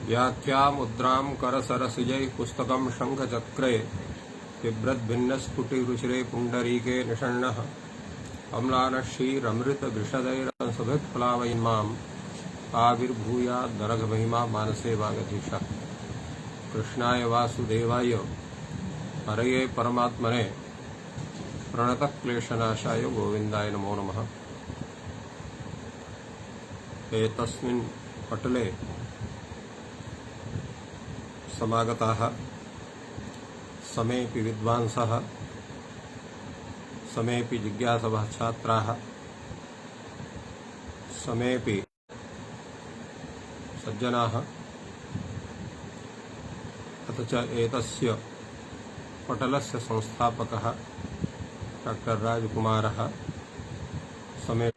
व्याख्या मुद्रां करसरसिजैः पुस्तकं शङ्खचक्रे बिभ्रद्भिन्नस्फुटिरुचिरे पुण्डरीके निषण्णः अम्लानश्रीरमृतवृषदैरसभिप्लावयन्माम् आविर्भूयाद्नरघमहिमा मानसे वागधीशः। कृष्णाय वासुदेवाय हरये परमात्मने प्रणतक्लेशनाशाय गोविन्दाय नमो नमः। एतस्मिन् पटले समागताः समेऽपि विद्वांसः समेऽपि जिज्ञासवः छात्राः समेऽपि सज्जनाः अथ च एतस्य पटलस्य संस्थापकः डॉक्टर राजकुमारः समेत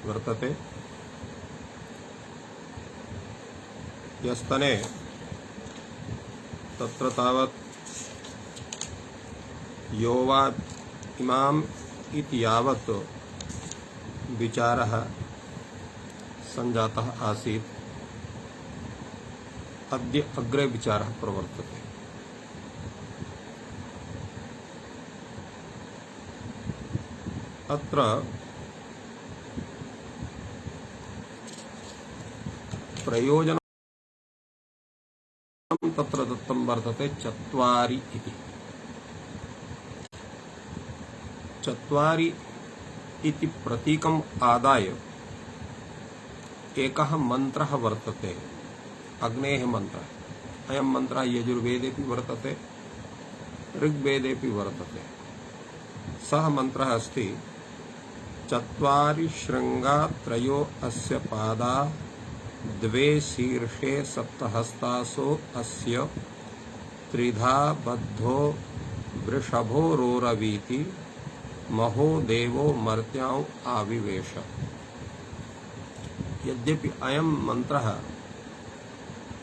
वर्तते। यस्तने तत्र तावत् यो वा इमाम् इति यावत् विचारः सञ्जातः आसीत्, अद्य अग्रे विचारः प्रवर्तते। अत्र प्रयोजनं तत्र दत्तं वर्तते चत्वारि इति। चत्वारि इति प्रतीकम् आदाय एकः मन्त्रः वर्तते, अग्नेः मन्त्रः। अयं मन्त्रः यजुर्वेदेऽपि वर्तते, ऋग्वेदेऽपि वर्तते। सः मन्त्रः अस्ति चत्वारि शृङ्गा त्रयो अस्य पादा द्वे शीर्षे सप्तहस्तासो अस्य त्रिधा बद्धो वृषभो रोरवीति महो देवो मर्त्यां आविवेश। यद्यपि अयं मन्त्रः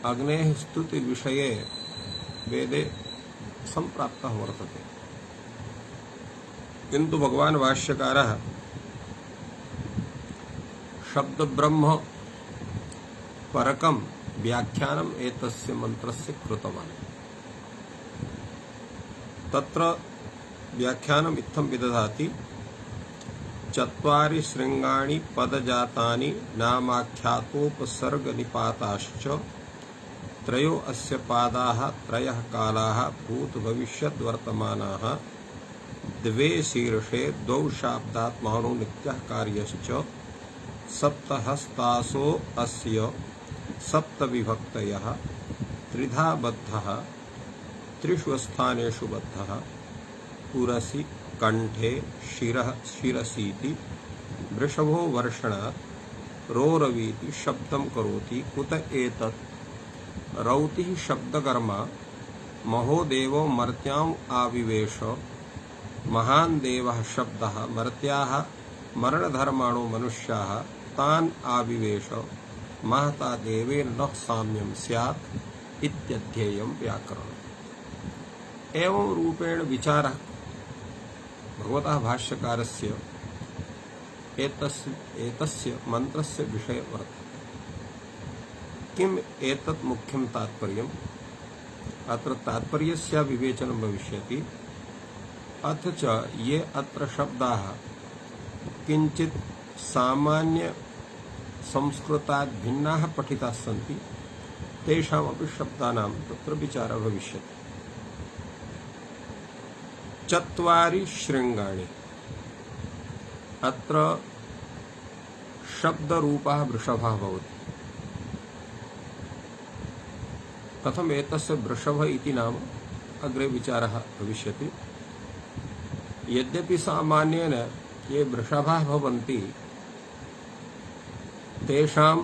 अग्नेः स्तुति विषये वेदे सम्प्राप्तः वर्तते, किन्तु भगवान् भाष्यकारः शब्दब्रह्म परकं व्याख्यानम् एतस्य मन्त्रस्य कृतवान्। तत्र व्याख्यानम् इत्थं विदधाति चत्वारि शृङ्गाणि पदजातानि नामाख्यातोपसर्गनिपाताश्च त्रयो अस्य पादाः त्रयः कालाः भूतभविष्यद्वर्तमानाः द्वे शीर्षे द्वौ शाब्दात्मनो नित्यः कार्यश्च सप्तहस्तासो अस्य सप्तविभक्तयः त्रिधा बद्धः त्रिषु स्थानेषु बद्धः पुरसि कंठे शिरसीति वृषभो वर्षणात् रोरवीति शब्दं करोति। कुत एतत्? रौतिः शब्दकर्मा महो देवो मर्त्याम् आविवेश। महान् देवः शब्दः मर्त्याः मरणधर्माणो मनुष्याः तान् आविवेश। महता देवेन न साम्यं स्यात् इत्यध्येयं व्याकरणम्। एवं रूपेण विचारः भगवतः भाष्यकारस्य एतस्य मन्त्रस्य विषये वर्तते। किम् एतत् मुख्यं तात्पर्यम्? अत्र तात्पर्यस्य विवेचनं भविष्यति। अथ च ये अत्र शब्दाः किञ्चित् सामान्य संस्कृतात् भिन्नाः पठिताः सन्ति, तेषामपि शब्दानां तत्र विचारः भविष्यति। चत्वारि शृङ्गाणि, अत्र शब्दरूपः वृषभः भवति। कथम् एतस्य वृषभ इति नाम अग्रे विचारः भविष्यति। यद्यपि सामान्येन ये वृषभाः भवन्ति तेषां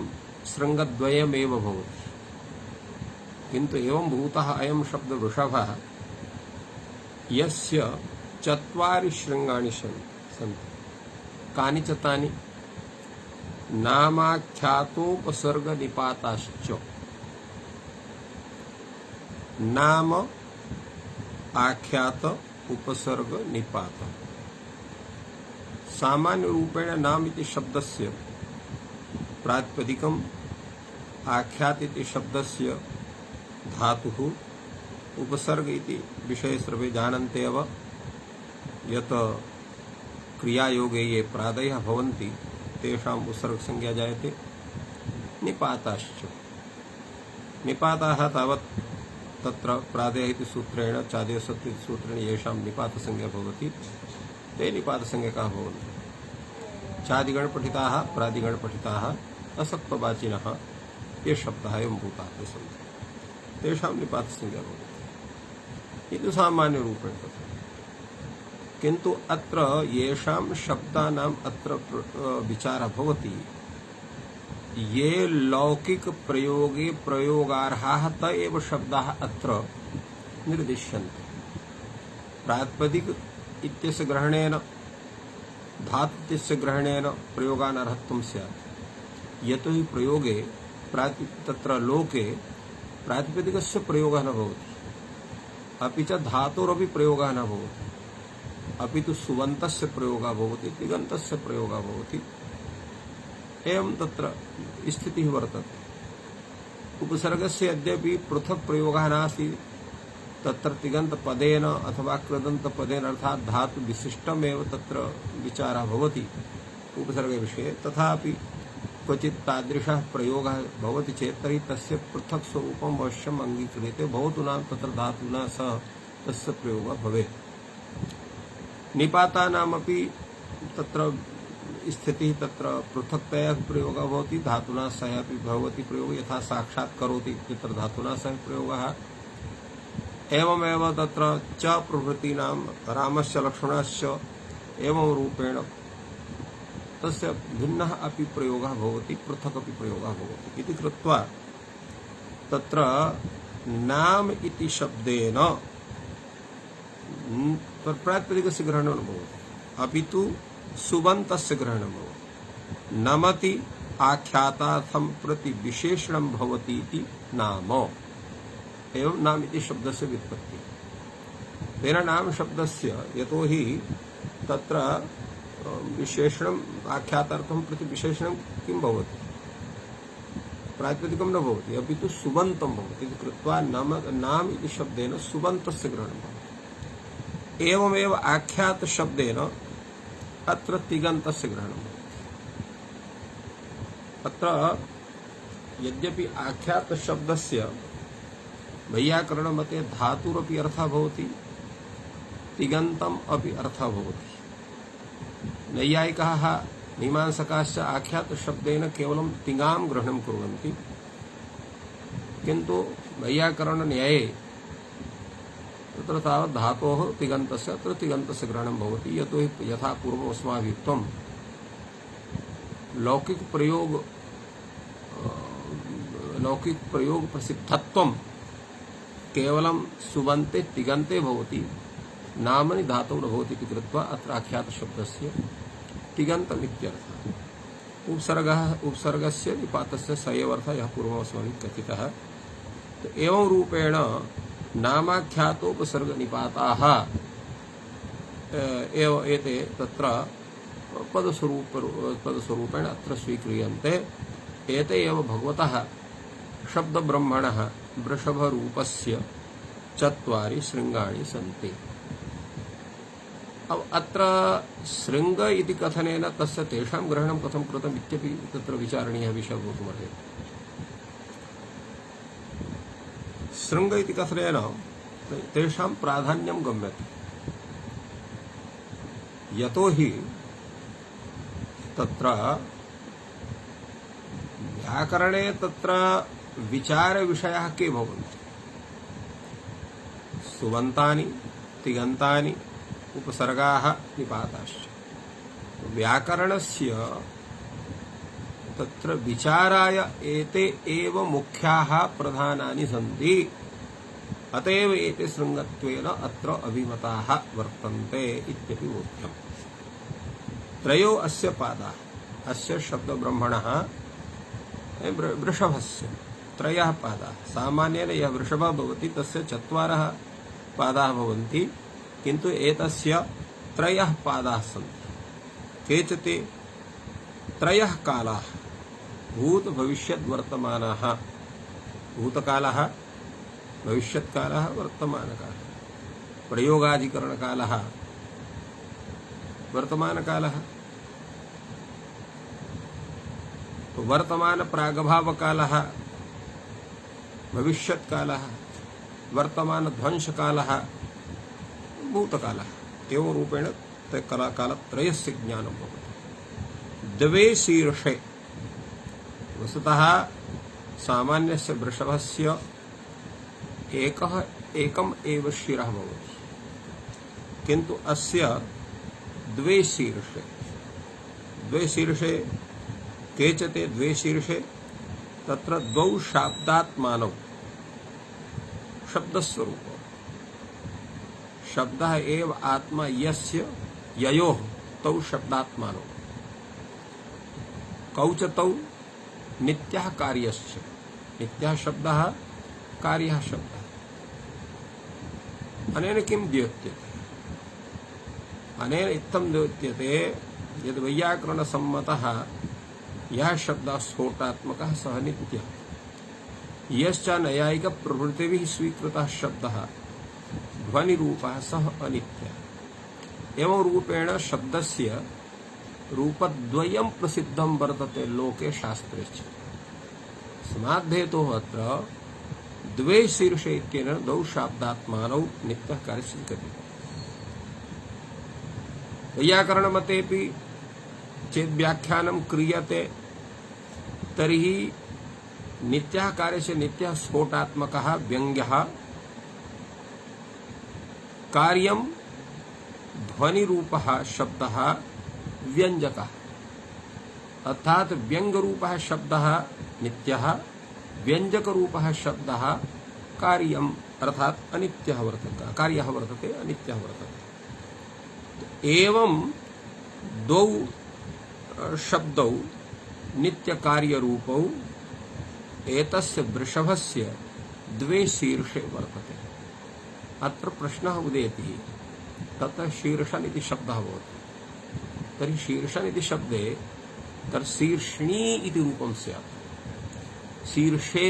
शृङ्गद्वयमेव भवति, किन्तु एवं भूतः अयं शब्द वृषभः यस्य चत्वारि शृङ्गाणि सन्ति। कानि च तानि? नामाख्यातोपसर्गनिपाताश्च। नाम आख्यात उपसर्ग निपात। सामान्य रूपेण नाम इति शब्दस्य प्रातिपदिकम् आख्यात इति शब्दस्य धातुः उपसर्ग इति विषये सर्वे जानन्ति एव यत् क्रियायोगे ये प्रादयः भवन्ति तेषाम् उपसर्गसंज्ञा जायते। निपाताश्च निपाताः तावत् तत्र प्रादयः इति सूत्रेण चादेशत्व इति सूत्रेण येषां निपातसंज्ञा भवति ते निपातसंज्ञकाः भवन्ति। चादिगणपठिताः प्रादिगणपठिताः असक्तवाचिनः ये शब्दाः एवं भूताः ते सन्ति तेषां निपातसंज्ञा भवति इति सामान्यरूपेण तथा। किन्तु अत्र येषां शब्दानाम् अत्र विचारः भवति ये लौकिक प्रयोगे प्रयोगार्हाः त एव शब्दाः अत्र निर्दिश्यन्ते। प्रातिपदिक इत्यस्य ग्रहणेन धातु इत्यस्य ग्रहणेन प्रयोगानर्हत्वं स्यात्। यतो हि प्रयोगे तत्र लोके प्रातिपदिकस्य प्रयोगः न भवति, अपि च धातोरपि प्रयोगः न भवति, अपि तु सुबन्तस्य प्रयोगः भवति, तिङन्तस्य प्रयोगः भवति। एवं तत्र स्थितिः वर्तते। उपसर्गस्य यद्यपि पृथक् प्रयोगः नास्ति, तत्र तिङन्तपदेन अथवा कृदन्तपदेन अर्थात् धातु विशिष्टमेव तत्र विचारः भवति उपसर्गविषये, तथापि क्वचित् तादृशः प्रयोगः भवति चेत् तर्हि तस्य पृथक् स्वरूपम् अवश्यम् अङ्गीक्रियते, भवतु नाम तत्र धातुना सह तस्य प्रयोगः भवेत्। निपातानामपि तत्र स्थितिः तत्र पृथक्तया प्रयोगः भवति, धातुना सह अपि भवति प्रयोगः, यथा साक्षात् करोति इत्यत्र धातुना सह प्रयोगः। एवमेव तत्र च प्रभृतीनां रामस्य लक्ष्मणस्य एवं रूपेण तस्य भिन्नः अपि प्रयोगः भवति, पृथक् अपि प्रयोगः भवति इति कृत्वा तत्र नाम इति शब्देन प्रातिपदिकस्य ग्रहणं न भवति, अपि तु सुबन्तस्य ग्रहणं भवति। नमति आख्यातार्थं प्रति विशेषणं भवति इति नाम। एवं नाम इति शब्दस्य व्युत्पत्तिः। तेन नाम शब्दस्य यतोहि तत्र विशेषणम् आख्यातार्थं प्रति विशेषणं किं भवति, प्रातिपदिकं न भवति, अपि तु सुबन्तं भवति इति कृत्वा नाम इति शब्देन सुबन्तस्य ग्रहणं भवति। एवमेव आख्यात शब्देन अत्र तिङन्तस्य ग्रहणं भवति। अत्र यद्यपि आख्यात शब्दस्य वैयाकरणमते धातुरपि अर्थः भवति, तिङन्तम् अपि अर्थः भवति। नैयायिकाः मीमांसकाश्च आख्यात शब्देन केवलं तिङां ग्रहणं कुर्वन्ति, किन्तु वैयाकरणन्याये तत्र तावत् धातोः तिङन्तस्य अत्र तिङन्तस्य ग्रहणं भवति। यतो हि यथा पूर्वम् अस्माभिः उक्तं लौकिक प्रयोग प्रसिद्धत्वं केवलं सुबन्ते तिङन्ते भवति, नामनि धातौ न भवति इति कृत्वा अत्र आख्यात शब्दस्य तिङन्तम् इत्यर्थः। उपसर्गस्य निपातस्य स एव अर्थः यः पूर्वम् अस्माभिः कथितः। एवं रूपेण नामाख्यातोपसर्गनिपाताः एव एते तत्र पदस्वरूपेण अत्र स्वीक्रियन्ते। एते एव भगवतः शब्दब्रह्मणः वृषभरूपस्य चत्वारि शृङ्गाणि सन्ति। अब अत्र शृङ्ग इति कथनेन तस्य तेषां ग्रहणं कथं कृतम् इत्यपि तत्र विचारणीयः विषयः भवितुमर्हति। शृङ्ग इति कथनेन तेषां प्राधान्यं गम्यते, यतो हि तत्र व्याकरणे तत्र विचारविषयाः के भवन्ति, सुबन्तानि, तिङन्तानि, उपसर्गाः, निपाताश्च। व्याकरणस्य तत्र विचाराय एते एव मुख्याः प्रधानानि सन्ति। अतएव एते शृङ्गत्वेन अत्र अभिमताः वर्तन्ते इत्यपि बोध्यम्। त्रयो अस्य पादाः, अस्य शब्दब्रह्मणः वृषभस्य त्रयः पादाः। सामान्येन यः वृषभः भवति तस्य चत्वारः पादाः भवन्ति, किन्तु एतस्य त्रयः पादाः सन्ति। केचित् त्रयः कालाः भूत भविष्यत् वर्तमानः भूतकालः भविष्यत्कालः वर्तमानकालः प्रयोगाधिकरणकालः वर्तमानकालः तो वर्तमान प्रागभावकालः भविष्यत्कालः वर्तमान ध्वंसकालः भूतकालः एवं रूपेण कालत्रयस्य ज्ञानं भवति द्वे शीर्षे वस्तुतः सामान्यस्य वृषभस्य एकम् एव शिरः भवति किन्तु अस्य द्वे शीर्षे केचते द्वे शीर्षे तत्र द्वौ शाब्दात्मानौ शब्दस्वरूपः शब्दः एव आत्मा यस्य ययोः तौ शब्दात्मानौ कौचतौ नित्यः कार्यस्य नित्यः शब्दः कार्यः शब्दः अनेन किं द्योत्यते अनेन इत्थं द्योत्यते यद् वैयाकरणसम्मतः यह शब्दः स्फोटात्मकः सः नित्यः यश्च नैयायिकप्रभृतिभिः स्वीकृतः शब्दः ध्वनिरूपः सः अनित्यः एवं रूपेण शब्दस्य रूपद्वयं प्रसिद्धं वर्तते लोके शास्त्रे च स्माद्धेतोः अत्र द्वे शीर्षे इत्यनेन द्वौ शाब्दात्मानौ नित्यः कार्यसिद्ध्यति वैयाकरणमतेऽपि चेद्व्याख्यानं क्रियते तर्हि नित्यः कार्यस्य नित्यः स्फोटात्मकः व्यङ्ग्यः कार्यं ध्वनिरूपः शब्दः व्यञ्जकः अर्थात व्यङ्ग्यरूपः शब्दः नित्यः व्यञ्जकरूपः शब्दः कार्यम् अर्थात अनित्यः वर्तते कार्यः वर्तते अनित्यः वर्तते एवं द्वौ शब्दौ नित्यकार्यरूपौ एतस्य वृषभस्य द्वे शीर्षे वर्तते अत्र प्रश्नः उदेति तत्र शीर्षन् इति शब्दः भवति तर्हि शीर्षन् इति शब्दे तर्हि शीर्ष्णी इति रूपं स्यात् शीर्षे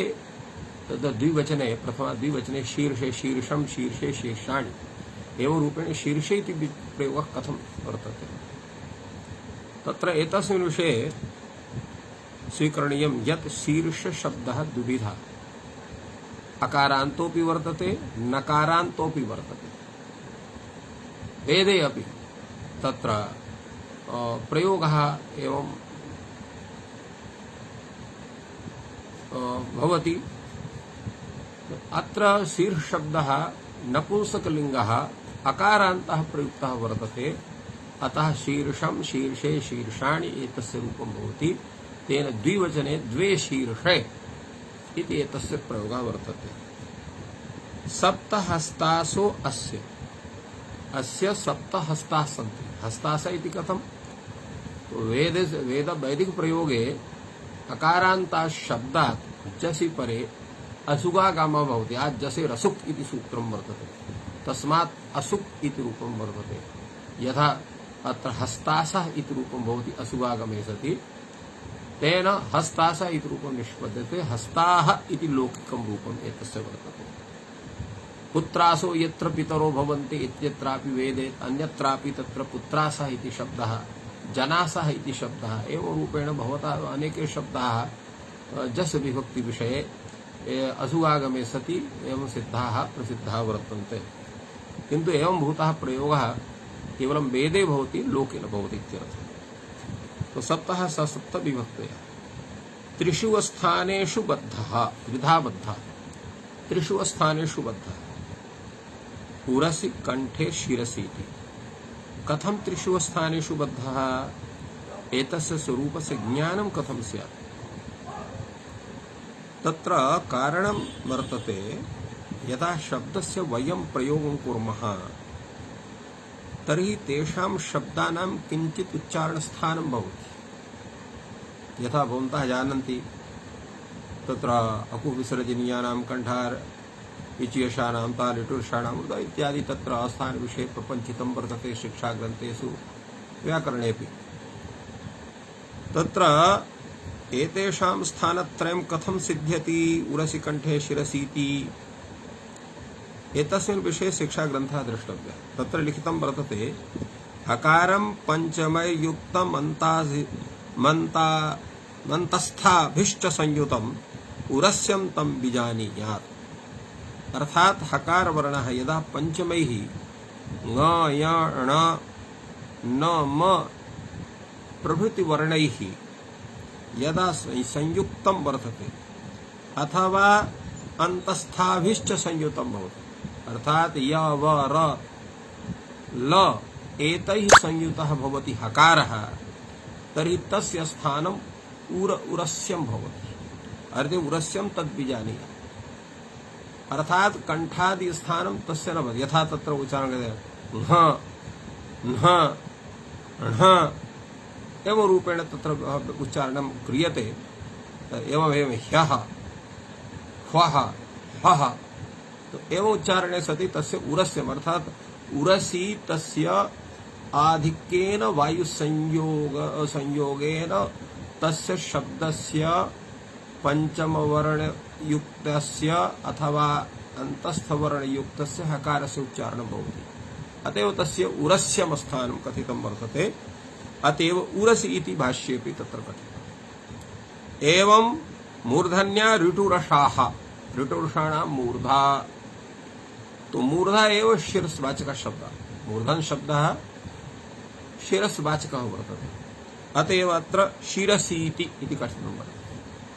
द्विवचने प्रथमा द्विवचने शीर्षे शीर्षं शीर्षे शीर्षाणि एवं रूपेण शीर्षे इति प्रयोगः कथं वर्तते तत्र एतस्मिन् विषये स्वीकरणीयं यत् शीर्षशब्दः द्विविधः अकारान्तोऽपि वर्तते नकारान्तोऽपि वर्तते वेदे अपि तत्र प्रयोगः एवं भवति अत्र शीर्षशब्दः नपुंसकलिङ्गः अकारान्तः प्रयुक्तः वर्तते अतः शीर्षं शीर्षे शीर्षाणि एतस्य रूपं भवति तेन द्विवचने द्वे शीर्षे इति एतस्य प्रयोगः वर्तते सप्तहस्तासो अस्य सप्तहस्ताः सन्ति हस्तास इति कथं वैदिक प्रयोगे अकारान्तात् शब्दात् जसि परे असुगागमः भवति आज जसे रसुक् इति सूत्रं वर्तते तस्मात् असुक् इति रूपं वर्तते यथा अत्र हस्तासः इति रूपं भवति असुगागमे सति तेन हस्तासः इति रूपं निष्पद्यते हस्ताः इति लौकिकं रूपम् एतस्य वर्तते पुत्रासो यत्र पितरो भवन्ति इत्यत्रापि वेदे अन्यत्रापि तत्र पुत्रासः इति शब्दः जनासः इति शब्दः एवं रूपेण भवतः अनेके शब्दाः जस विभक्ति विषये असुगागमे सति एवं सिद्धाः प्रसिद्धाः वर्तन्ते किन्तु एवं भूतः प्रयोगः केवलं वेदे भवति लोके न भवति इत्यर्थः तो सप्तः सप्त विभक्तयः त्रिषु स्थानेषु बद्धः द्विधा बद्धः त्रिषु स्थानेषु बद्धः पुरसि कंठे शिरसि इति कथं त्रिषु स्थानेषु बद्धः एतस्य स्वरूपस्य ज्ञानं कथं स्यात् तत्र कारणं वर्तते यदा शब्दस्य वयं प्रयोगं कुर्मः तर्हि तेषां शब्दानां किञ्चित् उच्चारणस्थानं भवति यथा भवन्तः जानन्ति तत्र अकुविसर्जनीयानां कण्ठार विचीयषाणां तालिटुर्षाणां इत्यादि तत्र स्थानविषये प्रपञ्चितं वर्तते शिक्षाग्रन्थेषु व्याकरणेऽपि तत्र एतेषां स्थानत्रयं कथं सिद्ध्यति उरसि कंठे शिरसीति एतस्मिन् विषये शिक्षाग्रन्थः द्रष्टव्यः। तत्र लिखितं वर्तते हकारं पंचमयुक्तं मन्तस्थाभिश्च संयुतम् उरस्यं तं विजानीयात्। अर्थात हकार वर्णः यदा पंचमैः ङ य ण न म प्रभृति वर्णैः यदा संयुक्तं वर्तते अथवा अंतस्थाभिश्च संयुतं भवति, अर्थात य व र ल एतैः संयुतः भवति हकारः, तर्हि तस्य स्थानम् उरस्यं भवति। अर्थे उरस्यं तद्विजानीयात्। अर्थात कंठादि स्थानं तस्य न भवति। यथा तत्र उच्चारण एवं रूपेण तत्र उच्चारणं क्रियते। एवमेव ह्यः ह्वः हः, तो एवं उच्चारणे सति तस्य उरस्यम् अर्थात उरसि तस्य आधिक्येन वायुसंयोगेन तस्य शब्दस्य पंचमवर्णयुक्तस्य अथवा अंतस्थवर्णयुक्तस्य हकारस्य उच्चारणं भवति। अतएव तस्य उरस्यं स्थानं कथितं वर्तते। अतएव उरसि इति भाष्येऽपि तत्र कथितम्। एवं मूर्धन्या ऋटुरषाः, ऋटुरषाणां मूर्धा, तो मूर्धा एव शिरस्वाचकः शब्दः। मूर्धन शब्दः शिरस्वाचकः वर्तते। अतएव अत्र शिरसीति इति कथितं वर्तते।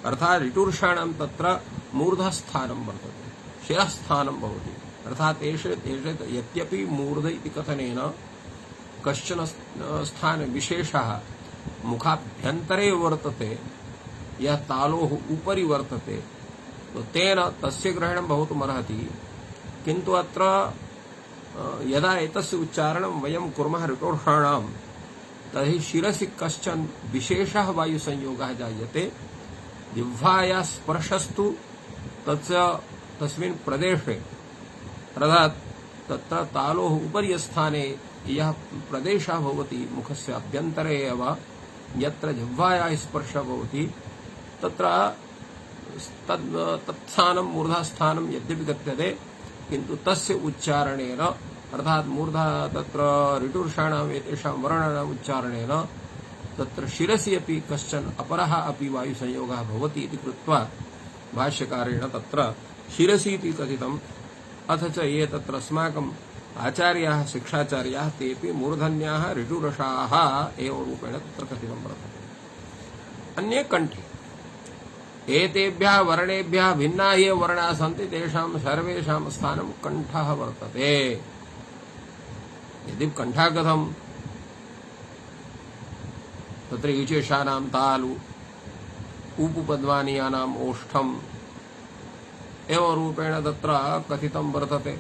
अर्थात ऋटुर्षाणां तत्र मूर्धस्थानं वर्तते, शिरस्थानं भवति। अर्थात यद्यपि मूर्ध इति कथनेन कश्चन स्थान विशेषः मुखाभ्यन्तरे वर्तते, यः तालोः उपरि वर्तते, तो तेन तस्य ग्रहणं भवितुमर्हति। किन्तु अत्र यदा एतस्य उच्चारणं वयं कुर्मः ऋटोर्षाणां, तर्हि शिरसि कश्चन विशेषः वायुसंयोगः जायते। जिह्वाया स्पर्शस्तु तस्मिन् प्रदेशे, अर्थात् तत्र तालोः उपरि स्थाने यः प्रदेशः भवति मुखस्य अभ्यन्तरे एव, यत्र जिह्वायाः स्पर्शः भवति तत्र तत्स्थानं मूर्धास्थानं यद्यपि कथ्यते, किन्तु तस्य उच्चारणेन अर्थात् मूर्धा तत्र ऋटुर्षाणाम् एतेषां वर्णानाम् उच्चारणेन तत्र शिरसि अपि कश्चन अपरः अपि वायुसंयोगः भवति इति कृत्वा भाष्यकारेण तत्र शिरसि इति कथितम्। अथ च ये तत्र अस्माकम् आचार्याः शिक्षाचार्याः तेऽपि मूर्धन्याः ऋटुरषाः एवं रूपेण तत्र कथितं वर्तते। अन्ये कण्ठे एतेभ्यः वर्णेभ्यः भिन्नाः ये वर्णाः सन्ति तेषां सर्वेषां स्थानं कण्ठः वर्तते। यदि कण्ठः कथम्? तत्र विशेषाणां तालु उपपद्वानीयानाम् ओष्ठम् एवं रूपेण तत्र कथितं वर्तते।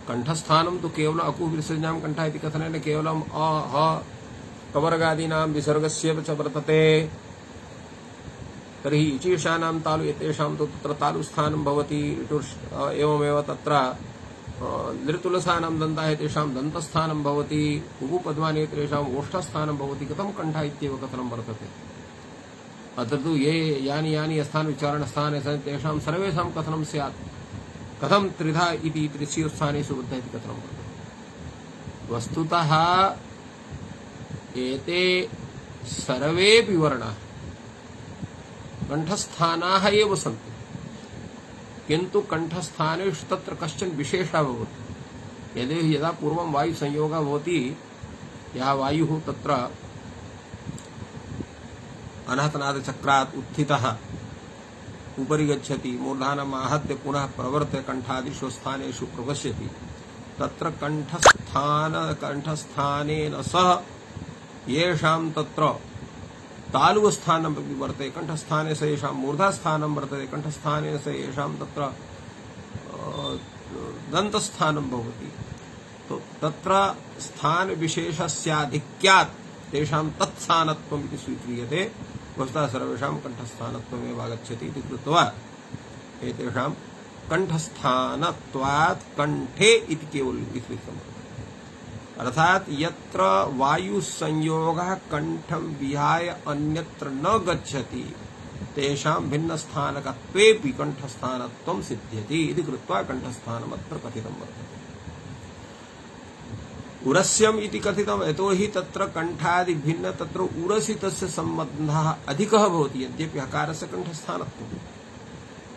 कंठस्थानं तु केवल अकुविसर्जनां कंठ इति कथनेन केवलम् अ ह कवर्गादीनां विसर्गस्यैव च वर्तते। तर्हि इचीषाणां तालु एतेषां तु तत्र तालुस्थानं भवति। एवमेव तत्र नृतुलसानां दन्ताः एतेषां दन्तस्थानं भवति। उपपद्मानि एतेषाम् ओष्ठस्थानं भवति। कथं कण्ठ इत्येव कथनं वर्तते? अत्र तु ये यानि यानि स्थान उच्चारणस्थाने सन्ति तेषां सर्वेषां कथनं स्यात्? कथं त्रिधा इति त्रिषु स्थानेषु बुद्धः इति कथनं वर्तते? वस्तुतः एते सर्वेऽपि वर्णाः कंठस्थानाः एव सन्ति, किन्तु कंठस्थानेषु तत्र कश्चन विशेषः भवति। यदा पूर्वं वायुसंयोगः भवति, यः वायुः तत्र अनाहतनादचक्रात् उत्थितः उपरि गच्छति, मूर्धानम् आहत्य पुनः प्रवर्त्य कंठादिषु स्थानेषु प्रवश्यति, तत्र कंठस्थानेन सह येषां तत्र तालुस्थानं वर्तते, कंठस्थाने स येषां मूर्धास्थानं वर्तते, कंठस्थाने स येषां तत्र दन्तस्थानं भवति, तो तत्र स्थान विशेषस्याधिक्यात् तेषां तत्स्थानत्वम् इति स्वीक्रियते। वस्तुतः सर्वेषां कंठस्थानत्वमेव आगच्छति इति कृत्वा एतेषां कंठस्थानत्वात् कंठे इति केवलं विस्मृतं। अर्थात यत्र वायु संयोगः कंठं विहाय अन्यत्र न गच्छति तेषां भिन्न स्थानकत्वेपि कंठस्थानत्वं सिद्ध्यति इति कृत्वा कंठस्थानमत्र कथितं वर्तते। उरस्यम् इति कथितं यतोहि तत्र कंठादि भिन्न तत्र उरसि तस्य संबन्धः अधिकः भवति यद्यपि हकारस्य कंठस्थानत्वं,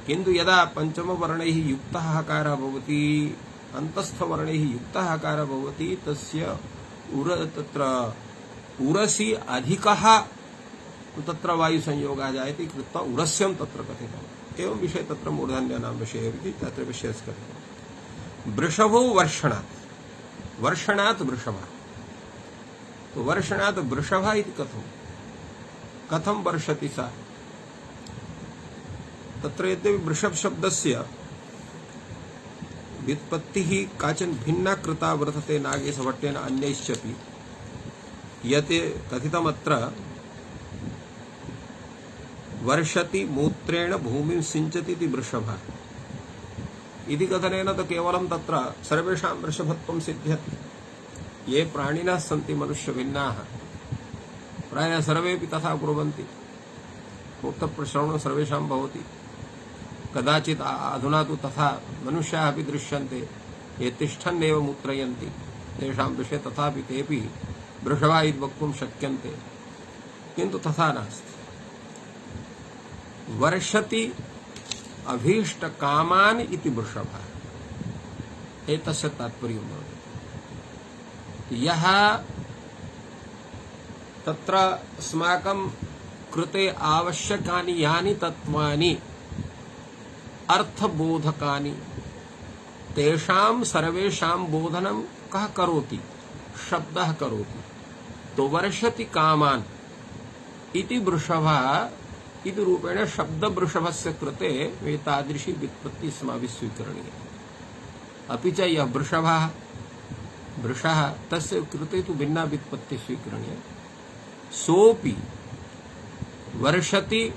किन्तु यदा पंचमवर्णैः युक्तः हकारः भवति अन्तस्थवर्णैः युक्तः हकारः भवति तस्य तत्र उरसि अधिकः तत्र वायुसंयोगः जायते कृत्वा उरस्यं तत्र कथितम्। एवं विषये तत्र मूर्धन्यानां विषये इति तत्र विषयस्य कथितम्। वृषभो वर्षणात्, वर्षणात् वृषभः, तो वर्षणात् वृषभः इति कथं वर्षति सा, तत्र यद्यपि वृषभ शब्दस्य व्युत्पत्तिः काचन भिन्ना कृता वर्तते नागेश भट्टेन अन्यैश्चपि, यते कथितमत्र वर्षति मूत्रेण भूमिं सिंचति इति वृषभः इति कथनेन तो केवलं तत्र सर्वेषां वृषभत्वं सिद्ध्यति। ये प्राणिनः सन्ति मनुष्यभिन्नाः प्रायः सर्वेपि तथा कुर्वन्ति, उक्तप्रश्रवणं सर्वेषां भवति। कदाचित् अधुना तु तथा मनुष्याः अपि दृश्यन्ते ये तिष्ठन्नेव मूत्रयन्ति, तेषां विषये तथापि तेपि वृषभा इति वक्तुं शक्यन्ते, किन्तु तथा नास्ति। वर्षति अभीष्ट कामान् इति वृषभः एतस्य तात्पर्यं भवति। यः तत्र अस्माकं कृते आवश्यकानि यानि तत्त्वानि अर्थबोधकानि तेषां सर्वेषां बोधनं कः करोति, शब्दः करोति। तो वर्षति कामान् इति वृषभः इति रूपेण शब्द वृषभस्य कृते एतादृशी व्युत्पत्तिः अस्माभिः स्वीकरणीया। अपि च यः वृषः तस्य कृते तु भिन्ना व्युत्पत्तिः स्वीकरणीया। सोऽपि वर्षति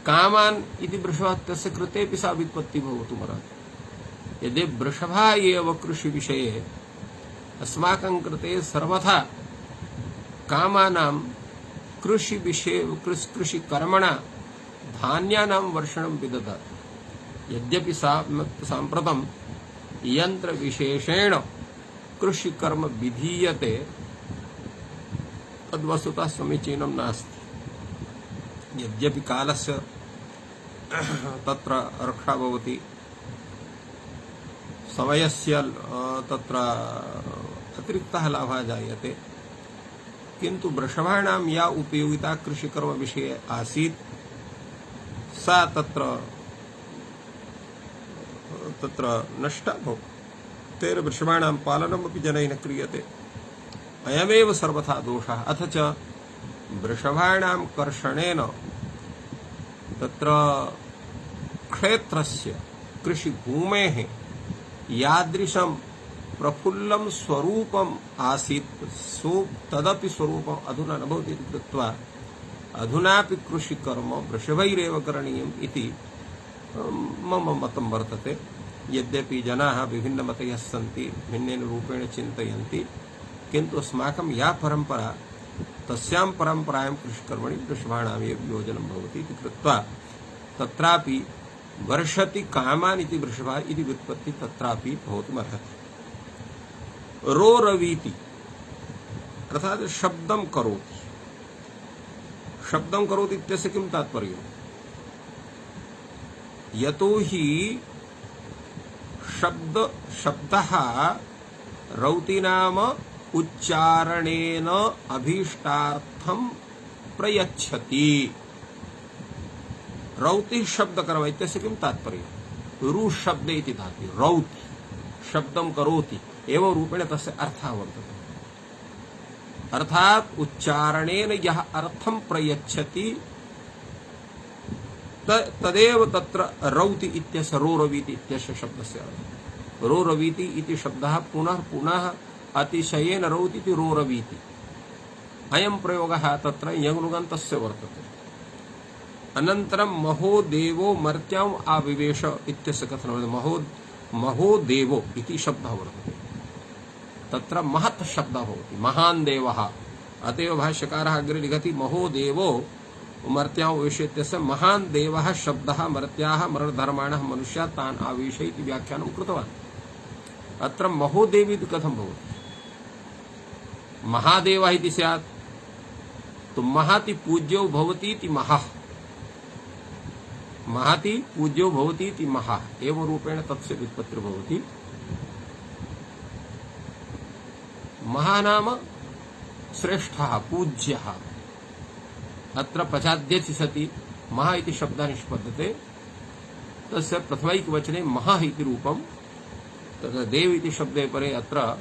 कामान् इति वृषभः तस्य कृतेपि सा व्युत्पत्तिः भवितुमर्हति। यदि वृषभः एव कृषिविषये अस्माकं कृते सर्वथा कामानां कृषिकर्मणा धान्यानां वर्षणं विदधाति, यद्यपि साम्प्रतं यन्त्रविशेषेण कृषिकर्म विधीयते तद्वस्तुतः समीचीनं नास्ति। यद्यपि कालस्य तत्र रक्षा भवति, समयस्य तत्र अतिरिक्तः लाभः जायते, किन्तु वृषभाणां या उपयोगिता कृषिकर्म विषये आसीत् सा तत्र नष्टा भवति। तेन वृषभाणां पालनमपि जनैः न क्रियते, अयमेव सर्वथा दोषः। अथ च वृषभाणां कर्षणेन तत्र क्षेत्रस्य कृषिभूमेः यादृशं प्रफुल्लं स्वरूपम् आसीत् तदपि स्वरूपम् अधुना न भवति इति कृत्वा अधुनापि कृषिकर्म वृषभैरेव करणीयम् इति मम मतं वर्तते। यद्यपि जनाः विभिन्नमतयः सन्ति, भिन्नेन रूपेण चिन्तयन्ति, किन्तु अस्माकं या परम्परा तस्यां परम्परायां कृषिकर्मणि वृषभाणाम् एव योजनं भवति इति कृत्वा तत्रापि वर्षति कामान् इति वृषभः इति व्युत्पत्तिः तत्रापि भवितुमर्हति। रोरवीति अर्थात शब्दं करोति। शब्दं करोति इत्यस्य किं तात्पर्यम्? यतोहि शब्दः रौति नाम उच्चारणेन अभीष्टार्थं प्रयच्छति। रौति शब्दकर्म इत्यस्य किं तात्पर्यम्? रु शब्दे इति धातु रौति शब्दं करोति एवं रूपेण तस्य अर्थः वर्तते। अर्थात उच्चारणेन यः अर्थं प्रयच्छति तदेव तत्र रौति इत्यस्य रोरवीति इत्यस्य शब्दस्य अर्थः। रोरवीति इति शब्दः पुनः पुनः अतिशयेन रौति इति रोरवीति। अयं प्रयोगः तत्र यङ्लुगन्तस्य वर्तते। अनन्तरं महो देवो मर्त्याम् आविवेश इत्यस्य कथनं। महो देवो इति शब्दः वर्तते। तत्र महत् शब्दः भवति, महान् देवः। अतएव भाष्यकारः अग्रे लिखति महो देवो मर्त्यां विषयस्य महान् देवः शब्दः मर्त्याः मरणधर्माणः मनुष्याः तान् आवेशय इति व्याख्यानं कृतवान्। अत्र महो देव इति कथं भवति? महादेवः इति स्यात्, तो महाति पूज्यो भवति इति महः, महाति पूज्यो भवति इति महः एवं रूपेण तस्य व्युत्पत्तिर्भवति। महा नाम श्रेष्ठः पूज्यः। अत्र पचाद्यचि सति महा इति शब्दः निष्पद्यते, तस्य प्रथमैकवचने महः इति रूपं, तत्र देव इति शब्दे परे अत्र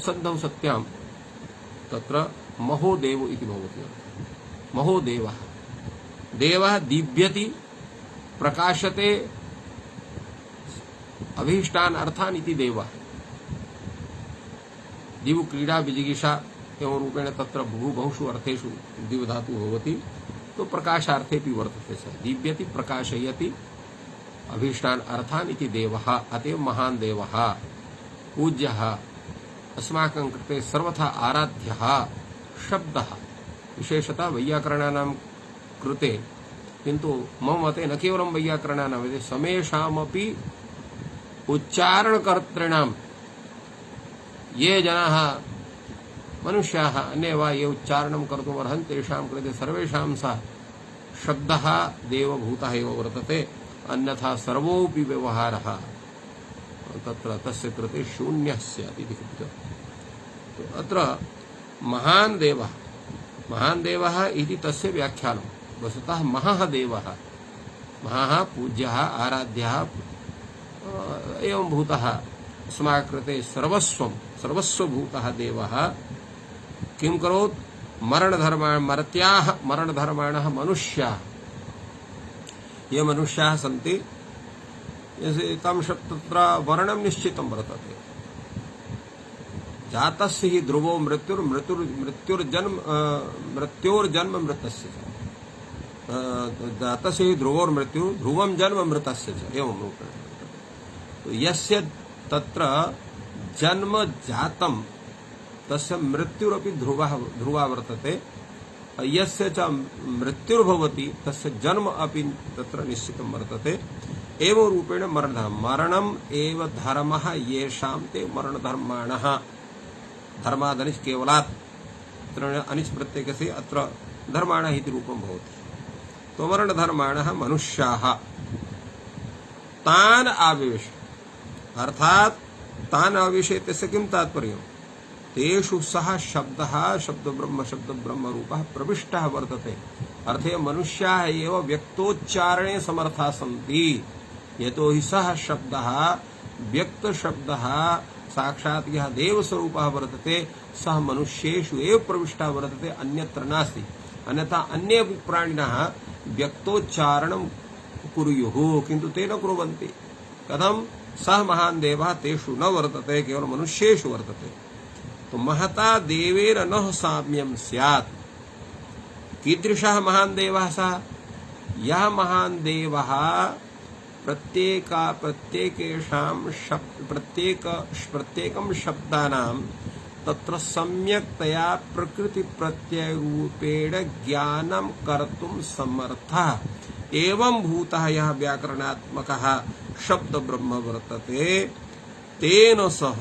सन्धौ सत्यां तत्र महो देव इति भवति। महो देवः, देवः दीप्यति प्रकाशते अभीष्टान् अर्थान् इति देवः। दिव क्रीडा विजिगीषा एवं रूपेण तत्र बहुषु अर्थेषु दिव धातु भवति, तो प्रकाशार्थेपि वर्तते स। दीप्यति प्रकाशयति अभीष्टान् अर्थान् इति देवः। अतएव महान् देवः पूज्यः अस्माकं कृते सर्वथा आराध्यः शब्दः, विशेषतः वैयाकरणानां कृते, किन्तु मम मते न केवलं वैयाकरणानां, समेषामपि उच्चारणकर्तॄणां ये जनाः मनुष्याः अन्ये वा ये उच्चारणं कर्तुम् अर्हन्ति तेषां कृते सर्वेषां सः शब्दः देवभूतः एव वर्तते, अन्यथा सर्वोऽपि व्यवहारः तत्र तस्य कृते शून्यः स्यात् इति उक्तम्। अत्र महान् देवः, महान् देवः इति तस्य व्याख्यानं। वस्तुतः महः देवः, महः पूज्यः आराध्यः एवं भूतः अस्माकं कृते सर्वस्वभूतः देवः किं करोत्? मरणधर्माणः मनुष्याः, ये मनुष्याः सन्ति, तेषां तत्र वर्णं निश्चितं वर्तते। जातस्य हि ध्रुवो मृत्योर्जन्म मृतस्य च, जातस्य हि ध्रुवोर्मृत्युः ध्रुवं जन्म मृतस्य च एवं रूपेण। तो यस्य तत्र जन्म जातं तस्य मृत्युरपि ध्रुवा वर्तते, यस्य च मृत्युर्भवति तस्य जन्म अपि तत्र निश्चितं वर्तते। एवं रूपेण मरणम् एव धर्मः येषां ते मरणधर्माणः। धर्मादनिश् केवलात् अनिश् प्रत्ययस्य अत्र धर्माणः इति रूपं भवति। तो मरणधर्माणः मनुष्याः तान् आवेश, अर्थात् तान् आवेशे तस्य किं तात्पर्यम्? तेषु सः शब्दब्रह्म रूपः प्रविष्टः वर्तते। अर्थे मनुष्याः एव व्यक्तोच्चारणे समर्थाः सन्ति, यतो हि सः शब्दः व्यक्तशब्दः साक्षात् यः देवस्वरूपः वर्तते सः मनुष्येषु एव प्रविष्टः वर्तते, अन्यत्र नास्ति। अन्यथा अन्ये प्राणिनः व्यक्तोच्चारणं कुर्युः, किन्तु ते न कुर्वन्ति। कथं? सः महान् देवः तेषु न वर्तते, केवलं मनुष्येषु वर्तते। तो महता देवेन न साम्यं स्यात्। कीदृशः महान् देवः सः? यः महान् देवः प्रत्येकं शब्दानां तत्र सम्यक्तया प्रकृति प्रत्यय रूपेण ज्ञानं कर्तुं समर्थः एवं भूतः यः व्याकरणात्मकः शब्द ब्रह्म वर्तते, तेन सह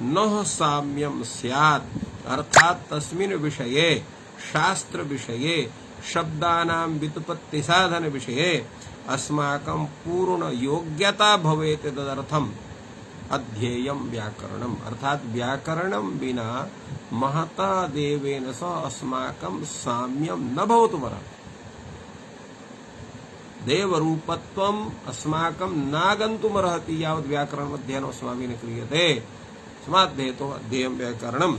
न साम्यं स्यात्। अर्थात् तस्मिन् विषये, शास्त्र विषये, शब्दानां व्युत्पत्ति साधन विषये अस्माकं पूर्ण योग्यता भवेत्। तदर्थम् अध्येयं व्याकरणम्, अर्थात् व्याकरणं विना महता देवेन सह अस्माकं साम्यं न भवितुमर्हति। देवरूपत्वम् अस्माकं नागन्तुमर्हति यावत् व्याकरणमध्ययनम् अस्माभिः न क्रियते। तस्मात् हेतोः अध्येयं व्याकरणम्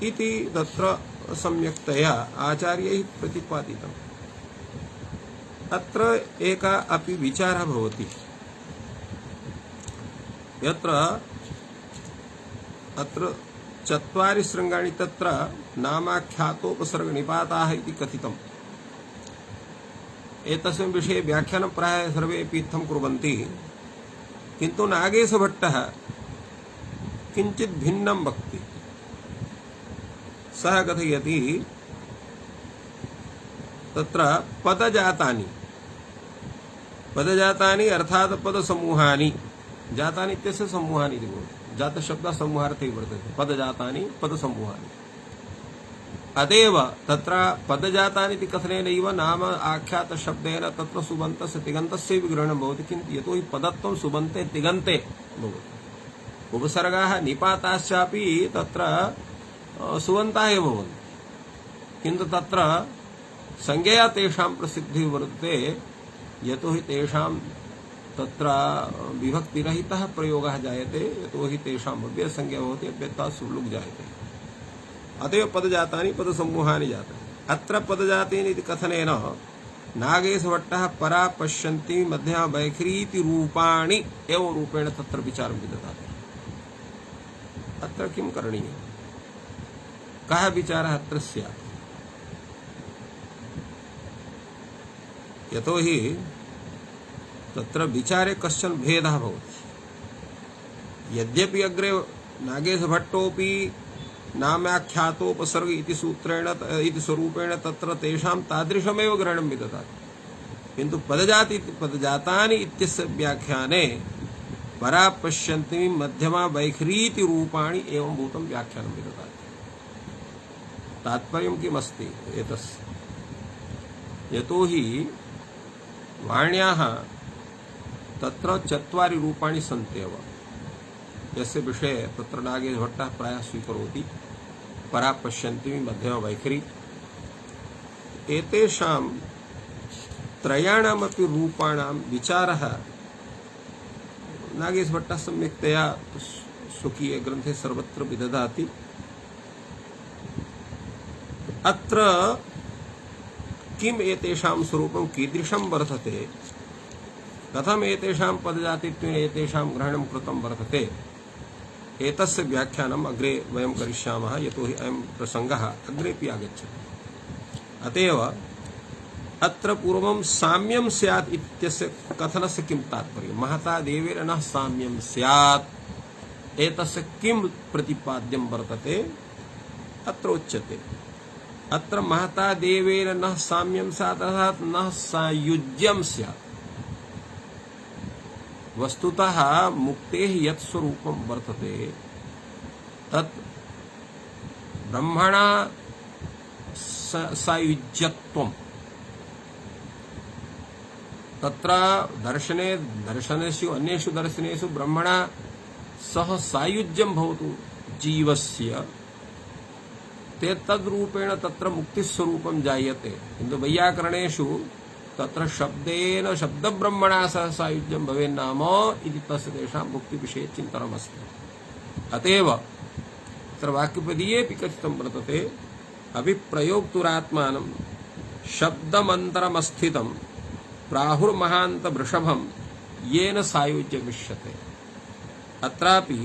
इति तत्र सम्यक्तया आचार्यैः प्रतिपादितम्। अत्र एकः अपि विचारः भवति, यत्र अत्र चत्वारि शृङ्गाणि तत्र नामाख्यातोपसर्गनिपाताः इति कथितम्। एतस्मिन् विषये व्याख्यानं प्रायः सर्वेपि इत्थं कुर्वन्ति, किन्तु नागेशभट्टः किंचित भिन्नं वक्ति। सः कथयति तत्र पदजातानि अर्थात पदसमूहानि, जातानि इत्यस्य समूहानि इति भवति। जातशब्दः समूहार्थे वर्तते, पदजातानि पदसमूहानि। अतएव तत्र पदजातानि इति कथनेनैव नाम आख्यातशब्देन तत्र सुबन्तस्य तिङन्तस्य ग्रहणं भवति, किन्तु यतोहि पदत्वं सुबन्ते तिङन्ते भवति। उपसर्गाः निपाताश्चापि तत्र सुबन्ताः एव भवन्ति, किन्तु तत्र संज्ञया तेषां प्रसिद्धिः वर्तते, यतोहि तेषां तत्र विभक्तिरहितः प्रयोगः जायते, यतोहि तेषां अव्ययसंज्ञा भवति, अव्ययत्वात् सुब्लुक् जायते। अतएव पदजातानि पदसमूहानि जातानि। अत्र पदजातीनि इति कथनेन नागेशभट्टः परा पश्यन्ति मध्यमा वैखरीति रूपाणि एवं रूपेण तत्र विचारं विदधाति। अत्र किं करणीयम्? कः विचारः अत्र स्यात्? यतोहि तत्र विचारे कश्चन भेदः भवति। यद्यपि अग्रे नागेशभट्टोऽपि नामाख्यातोपसर्ग इति सूत्रेण इति स्वरूपेण तत्र तेषां तादृशमेव ग्रहणं विदधाति, किन्तु पदजातानि इत्यस्य व्याख्याने परा पश्यन्ति मध्यमा वैखरीति रूपाणि एवं भूतं व्याख्यानं विदधाति। तात्पर्यं किमस्ति एतस्य? यतोहि वाण्याः तत्र चत्वारि रूपाणि सन्त्येव, यस्य विषये तत्र नागेशभट्टः प्रायः स्वीकरोति। परा पश्यन्ति मध्यमा वैखरी, एतेषां त्रयाणामपि रूपाणां विचारः नागेशभट्टः सम्यक्तया स्वकीये ग्रन्थे सर्वत्र विदधाति। अत्र किम् एतेषां स्वरूपं कीदृशं वर्तते, कथम् एतेषां पदजातित्वेन एतेषां ग्रहणं कृतं वर्तते, एतस्य व्याख्यानम् अग्रे वयं करिष्यामः, यतोहि अयं प्रसङ्गः अग्रेपि आगच्छति। अतएव अत्र पूर्वं साम्यं स्यात् इत्यस्य कथनस्य किं तात्पर्यं? महता देवेन न साम्यं स्यात्, एतस्य किं प्रतिपाद्यं वर्तते? अत्र उच्यते, अत्र महता देवेन न साम्यं स्यात् अर्थात् न सायुज्यं स्यात्। वस्तुतः मुक्तेः यत् स्वरूपं वर्तते तत् ब्रह्मणा सायुज्यत्वम्। तत्र दर्शनेषु अन्येषु दर्शनेषु ब्रह्मणा सह सायुज्यं भवतु जीवस्य, ते तद्रूपेण तत्र मुक्तिस्वरूपं जायते। किन्तु वैयाकरणेषु तत्र शब्देन शब्दब्रह्मणा सह सायुज्यं भवेन्नाम इति तस्य तेषां मुक्तिविषये चिन्तनमस्ति। अतएव तत्र वाक्यपदीयेऽपि कथितं वर्तते, अभिप्रयोक्तुरात्मानं शब्दमन्तरमस्थितं प्राहुर्महान्तवृषभं येन सायुज्यमिष्यते। अत्रापि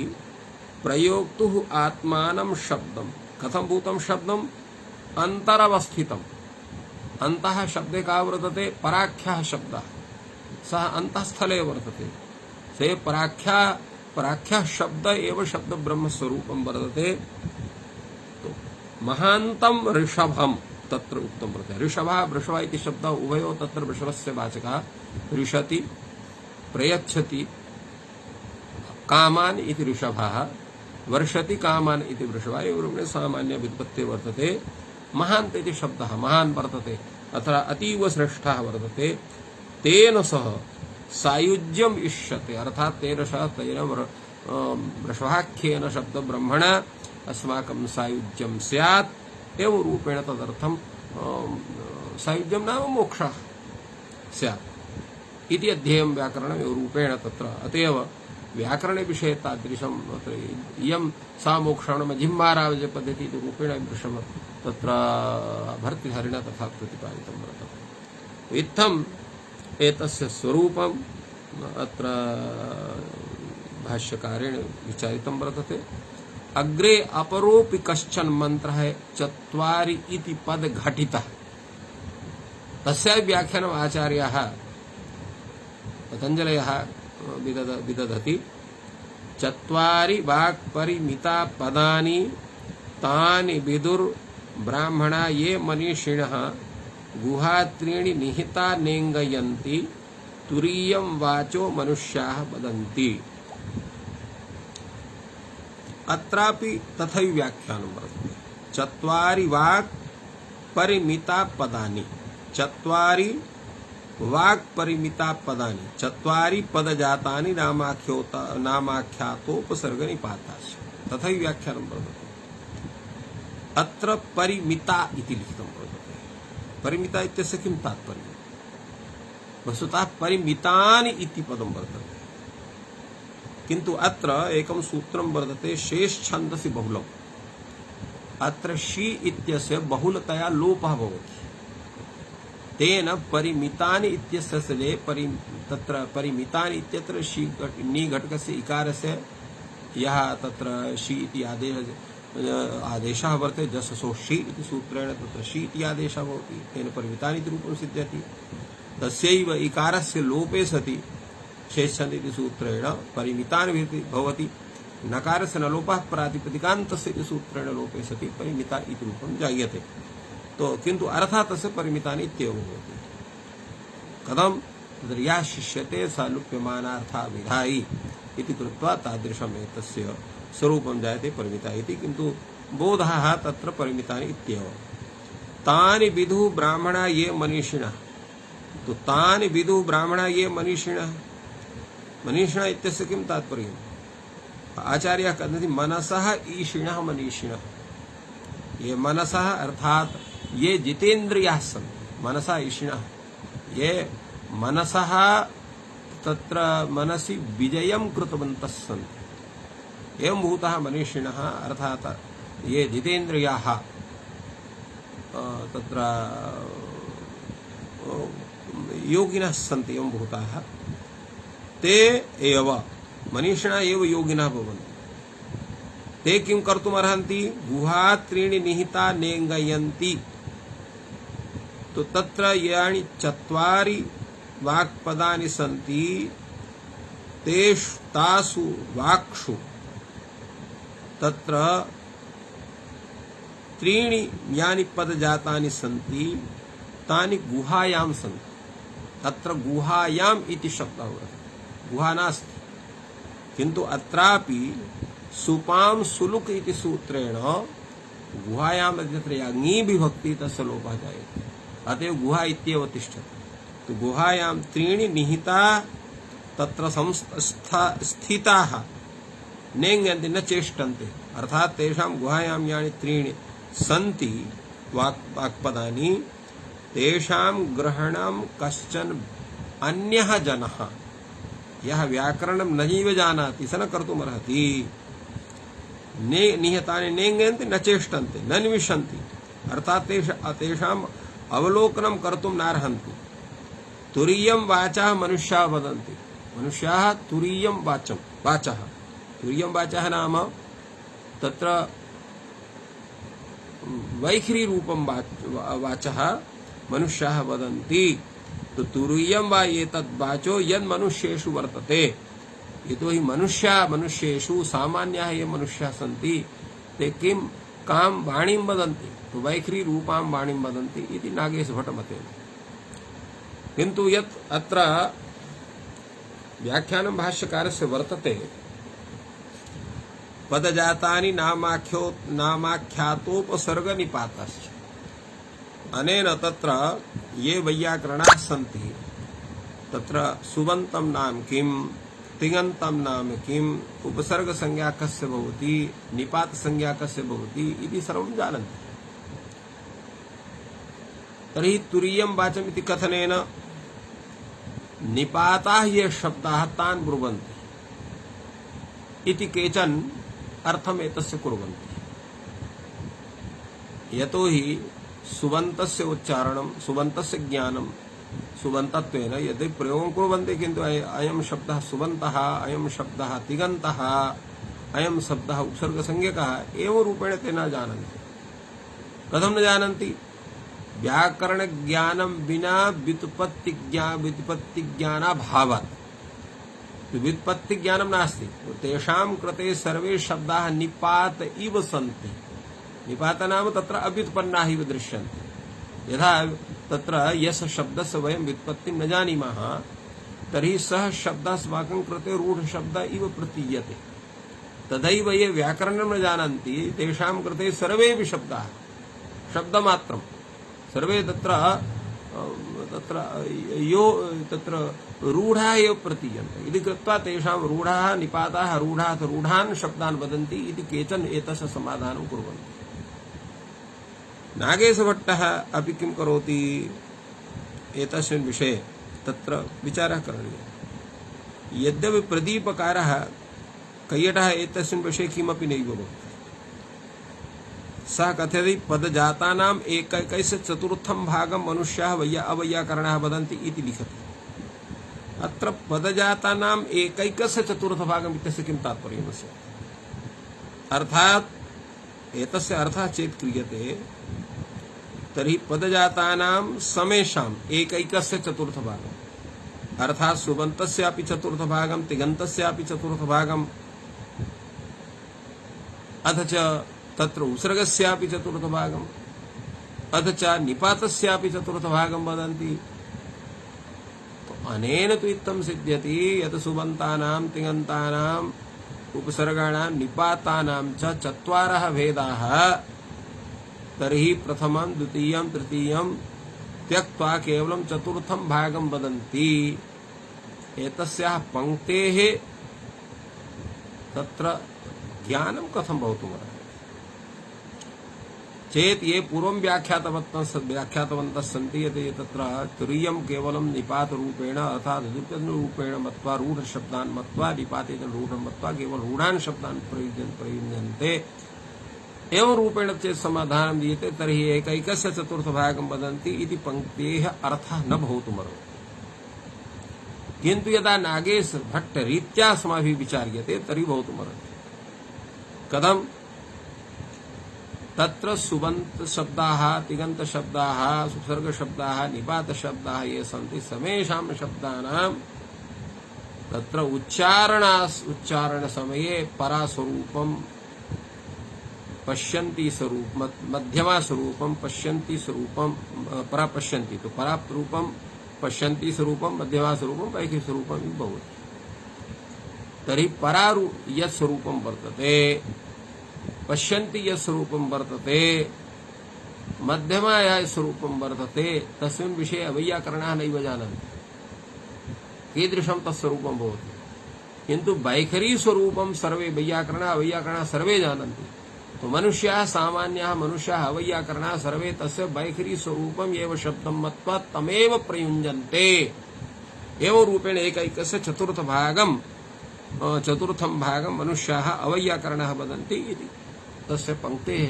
प्रयोक्तुः आत्मानं शब्दं कथं भूतं शब्दम्? अन्तरवस्थितम्। अन्तः शब्दे का वर्तते? पराख्यः शब्दः, सः अन्तःस्थले वर्तते। से पराख्यः शब्द एव शब्द ब्रह्मस्वरूपं वर्तते। तो महान्तं ऋषभं तत्र उक्तं वर्तते। ऋषभः वृषभ इति शब्दः उभयोः तत्र वृषभस्य वाचकः। ऋषति प्रयच्छति कामान् इति ऋषभः, वर्षति कामान् इति वृषभः। एवं सामान्य व्युत्पत्तिः वर्तते। महान्त इति शब्दः महान् वर्तते, अत्र अतीव श्रेष्ठः वर्तते। तेन सह सायुज्यम् इष्यते, अर्थात् तेन सह तेन वृषभाख्येन शब्द ब्रह्मणा अस्माकं सायुज्यं स्यात्। एवं रूपेण तदर्थं सायुज्यं नाम मोक्षः स्यात् इति अध्येयं व्याकरणम् एवं रूपेण तत्र। अतएव व्याकरणे विषये तादृशं इयं सा मोक्षाणां जिह्वारावज पद्धति इति रूपेण वृषभ तत्र भर्तृहरिणा तथा प्रतिपादितं वर्तते। इत्थम् एतस्य स्वरूपम् अत्र भाष्यकारेण विचारितं वर्तते। अग्रे अपरोऽपि कश्चन मन्त्रः चत्वारि इति पद घटितः, तस्य व्याख्यानम् आचार्याः पतञ्जलयः विदधति। चत्वारि वाक्परिमिता पदानि तानि विदुर्ब्राह्मणा ये मनीषिणः गुहात्रीणि निहिता नेङ्गयन्ति तुरीयं वाचो मनुष्याः वदन्ति। अत्रापि तथैव व्याख्यानं वर्तते। चत्वारि वाक्परिमिता पदानि, चत्वारि वाक्परिमिता पदानि, चत्वारि पदजातानि नामाख्यातोपसर्गनिपाताश्च, तथैव व्याख्यानं वर्तते। अत्र परिमिता इति लिखितं वर्तते। परिमिता इत्यस्य किं तात्पर्यम्? वस्तुतः परिमितानि इति पदं वर्तते, किन्तु अत्र एकं सूत्रं वर्तते शेष छन्दसि बहुलम्। अत्र शी इत्यस्य बहुलतया लोपः भवति, तेन परिमितानि इत्यस्य स्थले तत्र परिमितानि इत्यत्र शी नी घटकस्य इकारस्य यः तत्र शी इति आदेशः वर्तते, जससो शी इति सूत्रेण तत्र शी इति आदेशः भवति, तेन परिमितानि इति रूपं सिद्ध्यति। तस्यैव इकारस्य लोपे सति शेषछन्द इति सूत्रेण परिमितानि भवति। नकारस्य न लोपः प्रातिपदिकान्तस्य इति सूत्रेण लोपे सति परिमिता इति रूपं जायते। तो किन्तु अर्थः तस्य परिमितानि इत्येव भवति। कथं? तत्र यः शिष्यते स लुप्यमानार्थः विधायि इति कृत्वा तादृशम् एतस्य स्वरूपं जायते परिमिता इति, किन्तु बोधः तत्र परिमितानि इत्येव। तानि विदुः ब्राह्मणा ये मनीषिणः, तो तानि विदुः ब्राह्मणा ये मनीषिणः, मनीषिणः इत्यस्य किं तात्पर्यम्? आचार्यः कथयति मनसः ईशिणः मनीषिणः। ये मनसः अर्थात ये जितेन्द्रियाः सन्ति, मनसः ईशिणः, ये मनसः तत्र मनसि विजयं कृतवन्तः सन्ति, एवं भूतः मनीषिणः अर्थात ये जितेन्द्रियाः तत्र योगिनः सन्ति एवं भूताः, ते एव मनीषिणः एव योगिनः भवन्ति। ते किं कर्तुमर्हन्ति? गुहात्रीणि निहिता नेङ्गयन्ति। तो तत्र यानि चत्वारि वाक्पदानि सन्ति, तासु वाक्षु तत्र त्रीणि यानि पदजातानि सन्ति तानि गुहायां सन्ति। अत्र गुहायाम् इति शब्दः वर्तते, गुहा नास्ति, किन्तु अत्रापि सुपां सुलुक इति सूत्रेण गुहायाम् इत्यत्र याङी विभक्ति तस्य लोपः जायते, अतएव गुहा इत्येव तिष्ठति। तो गुहायां त्रीणि निहिता तत्र स्थिताः नेङ्गन्ति न चेष्टन्ते, अर्थात् तेषां गुहायां यानि त्रीणि सन्ति वाक्पदानि, तेषां ग्रहणं कश्चन अन्यः जनः यः व्याकरणं नैव जानाति स न कर्तुमर्हति। निहतानि नेङ्गन्ति न चेष्टन्ते न निविशन्ति, अर्थात् तेषाम् अवलोकनं कर्तुं नार्हन्ति। तुरीयं वाचः मनुष्याः वदन्ति, मनुष्याः तुरीयं वाचः, तुरीयं वाचः नाम तत्र वैखरी रूपं वाचः मनुष्याः वदन्ति। तो तुरीयं वा एतद् वाचो यद् मनुष्येषु वर्तते, यतो हि मनुष्येषु सामान्याः ये मनुष्याः सन्ति ते किं कां वाणीं वदन्ति, तो वैखरी रूपां वाणीं वदन्ति इति नागेशभट्टमतेन। किन्तु यत् अत्र व्याख्यानं भाष्यकारस्य वर्तते, पदजातानि नामाख्यातोपसर्गनिपातश्च, अनेन तत्र ये वैयाकरणाः सन्ति तत्र सुबन्तं नाम किं, तिङन्तं नाम किम्, उपसर्गसंज्ञा कस्य भवति, निपातसंज्ञा कस्य भवति इति सर्वं जानन्ति। तर्हि तुरीयं वाचम् इति कथनेन निपाताः ये शब्दाः तान् ब्रुवन्ति इति केचन अर्थम् एतस्य कुर्वन्ति। यतो हि सुबन्तस्य उच्चारणं, सुबन्तस्य ज्ञानं सुबन्तत्वेन यदि प्रयोगं कुर्वन्ति, किन्तु अयं शब्दः सुबन्तः, अयं शब्दः तिङन्तः, अयं शब्दः उपसर्गसंज्ञकः एवं रूपेण ते न जानन्ति। कथं न जानन्ति? व्याकरणज्ञानं विना व्युत्पत्तिज्ञानाभावात्। व्युत्पत्ति ज्ञानं नास्ति। तेषां कृते सर्वे शब्दाः निपात इव सन्ति। निपात नाम तत्र अव्युत्पन्नाः इव दृश्यन्ते। यथा तत्र यस्य शब्दस्य वयं व्युत्पत्तिं न जानीमः तर्हि सः शब्दः अस्माकं कृते रूढशब्द इव प्रतीयते। तदैव ये व्याकरणं न जानन्ति तेषां कृते सर्वेपि शब्दाः शब्दमात्रं सर्वे तत्र रूढाः एव प्रतीयन्ते इति कृत्वा तेषां रूढाः निपाताः रूढात् रूढान् शब्दान् वदन्ति इति केचन एतस्य समाधानं कुर्वन्ति। नागेशभट्टः अपि किं करोति एतस्मिन् विषये तत्र विचारः करणीयः। यद्यपि प्रदीपकारः कैयटः एतस्मिन् विषये किमपि नैव वदति। सः कथयति पदजातानाम् एकैकस्य चतुर्थं भागं मनुष्याः अवैयाकरणाः वदन्ति इति लिखति। अत्र पदजातानाम् एकैकस्य चतुर्थभागम् इत्यस्य किं तात्पर्यं स्यात्? अर्थात् एतस्य अर्थः चेत् क्रियते तर्हि पदजातानां समेषाम् एकैकस्य चतुर्थभागम् अर्थात् सुबन्तस्यापि चतुर्थभागं तिङन्तस्यापि चतुर्थभागम् अथ च तत्र उपसर्गस्यापि चतुर्थभागम् अथ च निपातस्यापि चतुर्थभागं वदन्ति। तो अनेन तु इत्थं सिद्ध्यति यत् सुबन्तानां तिङन्तानाम् उपसर्गाणां निपातानां च चत्वारः भेदाः तर्हि प्रथमं द्वितीयं तृतीयं त्यक्त्वा केवलं चतुर्थं भागं वदन्ति। एतस्याः पङ्क्तेः तत्र ज्ञानं कथं भवितुमर्हति चेत् ये पूर्वं व्याख्यातवन्तः सन्ति यत् तत्र तुरीयं केवलं निपातरूपेण अर्थात् रूपेण मत्वा रूढशब्दान् मत्वा निपातेन रूढं मत्वा केवलं रूढान् शब्दान् प्रयुज्यन्ते एवं रूपेण चेत् समाधानं दीयते तर्हि एकैकस्य चतुर्थभागं वदन्ति इति पङ्क्तेः अर्थः न भवितुमर्हति। किन्तु यदा नागेशभट्टरीत्या अस्माभिः विचार्यते तर्हि भवितुमर्हति। कथं? तत्र सुबन्त शब्दाः तिङन्त शब्दाः उपसर्ग शब्दाः निपात शब्दाः ये सन्ति समेषां शब्दानां तत्र उच्चारण समये परास्वरूपं पश्यन्ति स्वरूप मध्यमा स्वरूपं पश्यन्ति स्वरूपं परा पश्यन्ति तो पराप्त रूपं पश्यन्ति स्वरूपं मध्यमा स्वरूपं वैखरी स्वरूपं भवति। तर्हि परारु यत् स्वरूपं वर्तते पश्यन्ति यत् स्वरूपं वर्तते मध्यमा यत् स्वरूपं वर्तते तस्मिन् विषये अवैयाकरणाः नैव जानन्ति कीदृशं तत्स्वरूपं भवति। किन्तु वैखरी स्वरूपं सर्वे अवैयाकरणाः सर्वे जानन्ति। तो मनुष्याः सामान्याः मनुष्याः अवैयाकरणाः सर्वे तस्य वैखरी स्वरूपम् एव शब्दं मत्वा तमेव प्रयुञ्जन्ते। एवं रूपेण एकैकस्य चतुर्थं भागं मनुष्याः अवैयाकरणाः वदन्ति इति तस्य पङ्क्तेः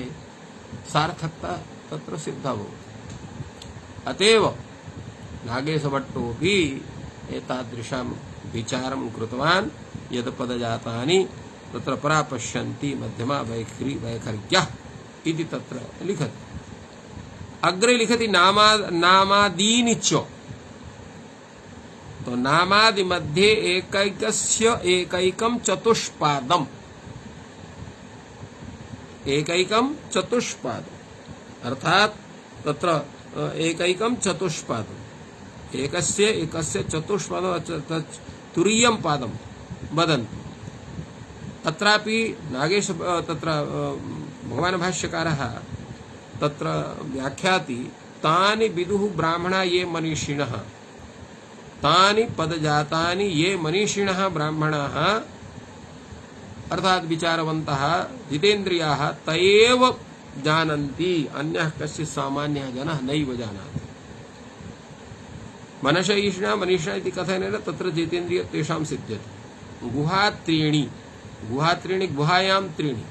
सार्थकता तत्र सिद्धा भवति। अतएव नागेशभट्टोऽपि एतादृशं विचारं कृतवान् यत् पदजातानि तत्र परा पश्यन्ति मध्यमा वैखर्यः इति तत्र लिखति। अग्रे लिखति नामादीनि च। तो नामादि मध्ये एकैकस्य एकैकं चतुष्पादम् अर्थात तत्र एकैकं चतुष्पादम् एकस्य चतुष्पादं तुरीयं पादं वदन्ति। अत्रापि नागेश तत्र भगवान् भाष्यकारः तत्र व्याख्याति तानि विदुः ब्राह्मणा ये मनीषिणः तानि पदजातानि ये मनीषिणः ब्राह्मणाः अर्थात विचारवन्तः जितेन्द्रियाः तएव जानन्ति अन्यः कश्चित् सामान्यः जनः नैव जानाति। मनशईषिणा मनीषिणा इति कथनेन तत्र जितेन्द्रिय तेषां सिद्ध्यति। गुहात्रीणि गुहायां त्रीणि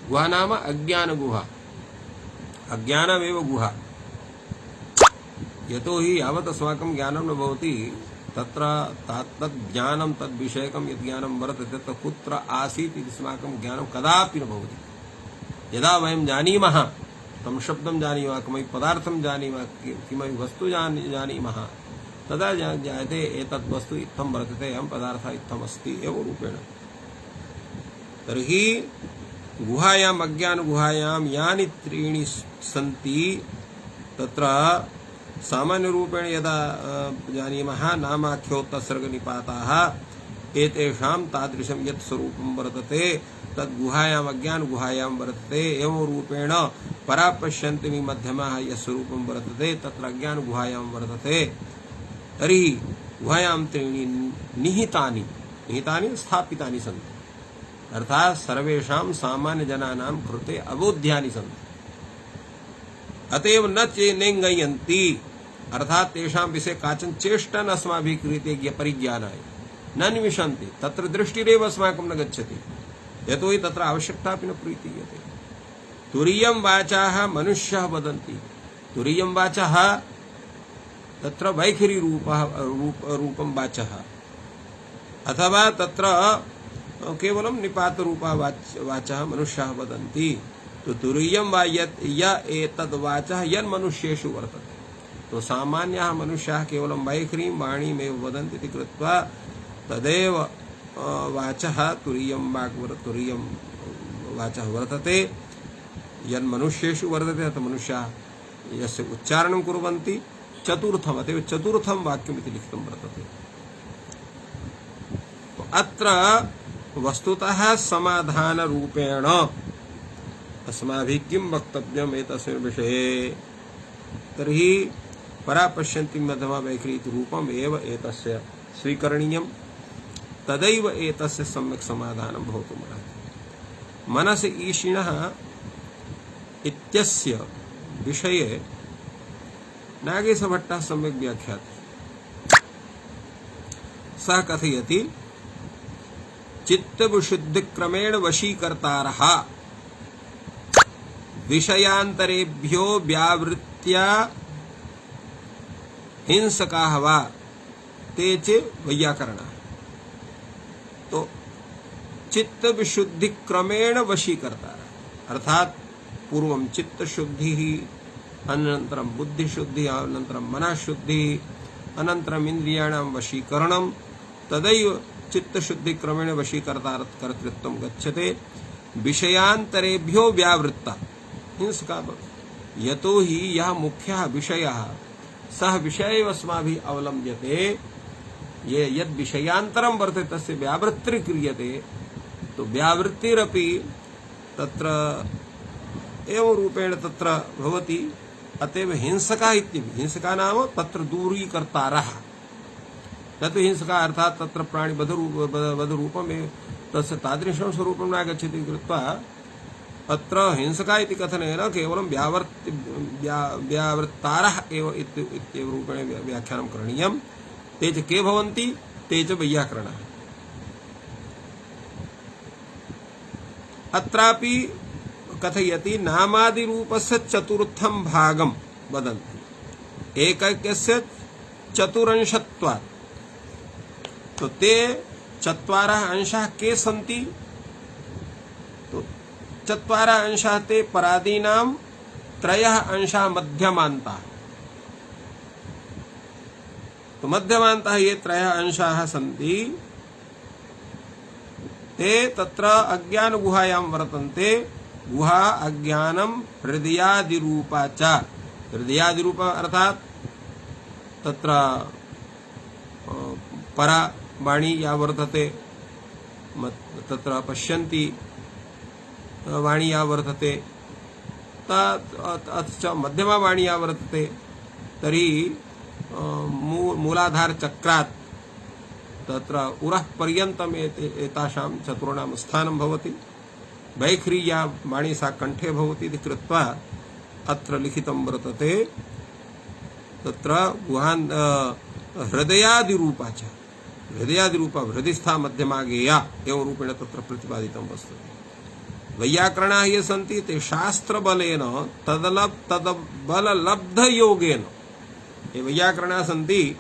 गुहा नाम अज्ञानगुहा अज्ञानमेव गुहा। यतो हि यावत् अस्माकं ज्ञानं न भवति तत्र तद् ज्ञानं तद्विषयकं यद् ज्ञानं वर्तते तत् कुत्र आसीत् इति अस्माकं ज्ञानं कदापि न भवति। यदा वयं जानीमः तं शब्दं जानीमः किमपि पदार्थं जानीमः किमपि वस्तु जानीमः तदा ज्ञायते एतद् वस्तु इत्थं वर्तते, अयं पदार्थः इत्थम् अस्ति एवं रूपेण। तर्हि गुहायाम् अज्ञानगुहायां यानि त्रीणि सन्ति तत्र सामान्यरूपेण यदा जानीमः नामाख्योत्तसर्गनिपाताः एतेषां तादृशं यत् स्वरूपं वर्तते तद् गुहायाम् अज्ञानगुहायां वर्तते। एवं रूपेण परापश्यन्ति मध्यमः यत् स्वरूपं वर्तते तत्र अज्ञानगुहायां वर्तते। तर्हि गुहायां त्रीणि निहितानि स्थापितानि सन्ति, अर्थात सर्वेषां सामान्यजनानां कृते अबोध्यानि सन्ति। अतएव न नेङ्गयन्ति, अर्थात तेषां विषये काचन चेष्टा न अस्माभिः क्रियते परिज्ञानाय, न निविशन्ति, तत्र दृष्टिरेव अस्माकं न गच्छति, यतोहि तत्र आवश्यकतापि न प्रतीयते। तुरीयं वाचाः मनुष्याः वदन्ति, तुरीयं वाचः तत्र वैखरी रूपं वाचः, अथवा तत्र केवलं निपात रूपा वाचः मनुष्याः वदन्ति। तो तुरीयं वा एतद् वाचः यन्मनुष्येषु वर्तते, तो सामान्याः मनुष्याः केवलं वैखरीं वाणीमेव वदन्ति इति कृत्वा तदेव वाचः तुरीयं वाचः वर्तते यन्मनुष्येषु वर्तते। तत् मनुष्याः यस्य उच्चारणं कुर्वन्ति चतुर्थम्, अतएव चतुर्थं वाक्यमिति लिखितं वर्तते। तो अत्र वस्तुतः समाधान रूपेण अस्माभिः किं वक्तव्यम् एतस्मिन् विषये, तर्हि परापश्यन्ति मध्यमा वैखरी इति रूपम् एव एतस्य स्वीकरणीयम्, तदैव एतस्य सम्यक् समाधानं भवितुमर्हति। मनस ईशिणः इत्यस्य विषये नागेशभट्टः सम्यक् व्याख्याति। सः कथयति चित्तविशुद्धिक्रमेण वशीकर्तारः विषयान्तरेभ्यो व्यावृत्या हिंसकाः वा ते च वैयाकरणाः। तो चित्तविशुद्धिक्रमेण वशीकर्तारः अर्थात पूर्वं चित्तशुद्धिः, अनन्तरं बुद्धिशुद्धिः, अनन्तरं मनःशुद्धिः, अनन्तरम् इन्द्रियाणां वशीकरणं, तदैव चित्तशुद्धिक्रमेण वशीकर्तृत्वं गच्छते। विषयान्तरेभ्यो व्यावृत्ता हिंसका, यतो हि यः मुख्यः विषयः सः विषय एव अस्माभिः अवलम्ब्यते, ये यद् विषयान्तरं वर्तते तस्य व्यावृत्तिः क्रियते, तो व्यावृत्तिरपि तत्र एवं रूपेण तत्र भवति। अतएव हिंसका इत्यपि, हिंसका नाम तत्र दूरीकर्तारः, तत् हिंसका अर्थात तत्र प्राणी वधरूपमेव तस्य तादृशं स्वरूपं नागच्छति कृत्वा अत्र हिंसका इति कथनेन केवलं व्यावृत्तारः एव इत्येव रूपेण व्याख्यानं करणीयम्। ते च के भवन्ति, ते च वैयाकरणाः। अत्रापि कथयति नामादिरूपस्य चतुर्थं भागं वदन्ति एकैकस्य चतुरंशत्वात्। तो ते चत्वारः अंशाः के सन्ति, तो चत्वारः अंशाः ते परादीनां त्रयः अंशाः मध्यमान्ताः। तो मध्यमान्तः ये त्रयः अंशाः सन्ति ते तत्र अज्ञानगुहायां वर्तन्ते। गुहा अज्ञानं हृदयादिरूपा च, हृदयादिरूपा अर्थात तत्र परा वाणी या वर्तते, तत्र पश्यन्ति वाणी या वर्तते, तच्च मध्यमा वाणी या वर्तते, तर्हि मूलाधार चक्रात् तत्र उरः पर्यन्तम् एतासां चतुर्णां स्थानं भवति। वैखरी या वाणी सा कंठे भवति इति कृत्वा अत्र लिखितं वर्तते तत्र गुहान् हृदयादिरूपा च, हृदयादिरूपा हृदिस्था मध्यमा गेया एवं रूपेण तत्र प्रतिपादितं वर्तते। वैयाकरणाः ये सन्ति ते शास्त्रबलेन तद्बललब्धयोगेन, ये वैयाकरणाः सन्ति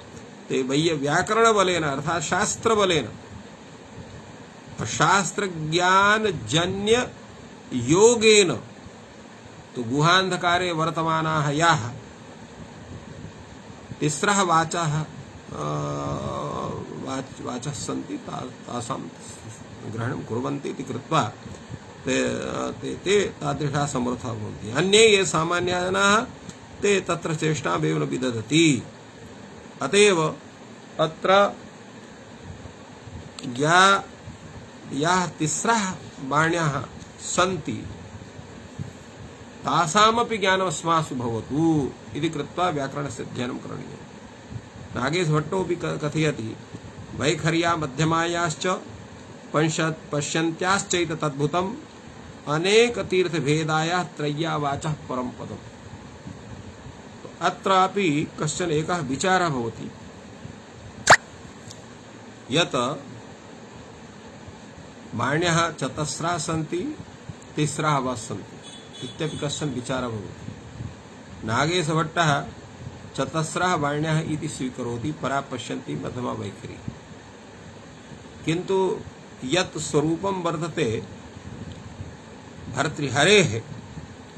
ते व्याकरणबलेन अर्थात् शास्त्रबलेन शास्त्रज्ञानजन्य योगेन तो गुहान्धकारे वर्तमानाः याः तिस्रः वाचाः वाचः सन्ति तासां ग्रहणं कुर्वन्ति इति कृत्वा ते तादृशाः समर्थाः भवन्ति। अन्ये ये सामान्याः जनाः ते तत्र चेष्टामेव न विदधति। अतएव अत्र याः तिस्रः वाण्याः सन्ति तासामपि ज्ञानम् अस्मासु भवतु इति कृत्वा व्याकरणस्य अध्ययनं करणीयम्। नागेशभट्टोऽपि कथयति वैखर्या मध्यमायाश्च पश्यन्त्याश्चैत तद्भुतम् अनेकतीर्थभेदायाः त्रय्या वाचः परं पदम्। अत्रापि कश्चन एकः विचारः भवति यत् वाण्यः चतस्रः सन्ति तिस्रः वा सन्ति इत्यपि कश्चन विचारः भवति। नागेशभट्टः चतस्रः वाण्यः इति स्वीकरोति, परा पश्यन्ति मध्यमा वैखरी। किन्तु यत् स्वरूपं वर्तते भर्तृहरेः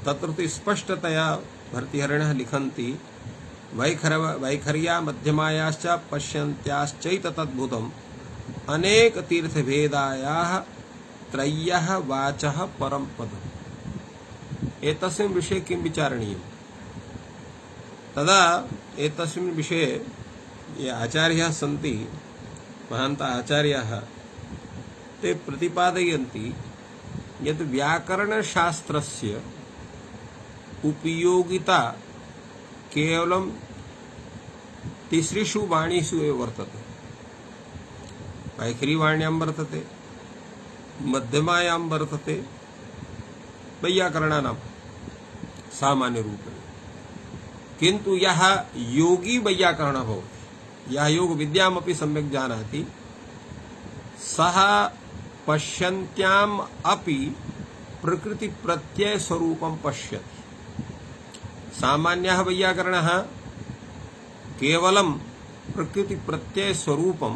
तत्र तु स्पष्टतया भर्तृहरिणः लिखन्ति वैखर्या मध्यमायाश्च पश्यन्त्याश्चैत तद्भुतम् अनेक तीर्थभेदायाः त्रय्यः वाचः परं पदम्। एतस्मिन् विषये किं विचारणीयम्? तदा एतस्मिन् विषये ये आचार्याः सन्ति, महान्तः आचार्याः, ते प्रतिपादयन्ति यत् व्याकरणशास्त्रस्य उपयोगिता केवलं तिसृषु वाणीषु एव वर्तते। वैखरीवाण्यां वर्तते, मध्यमायां वर्तते, वैयाकरणानां सामान्यरूपेण। किन्तु यः योगी वैयाकरणः भवति, यः योगविद्यामपि सम्यक् जानाति, सः पश्यन्त्याम् अपि प्रकृतिप्रत्ययस्वरूपं पश्यति। सामान्यः वैयाकरणः केवलं प्रकृतिप्रत्ययस्वरूपं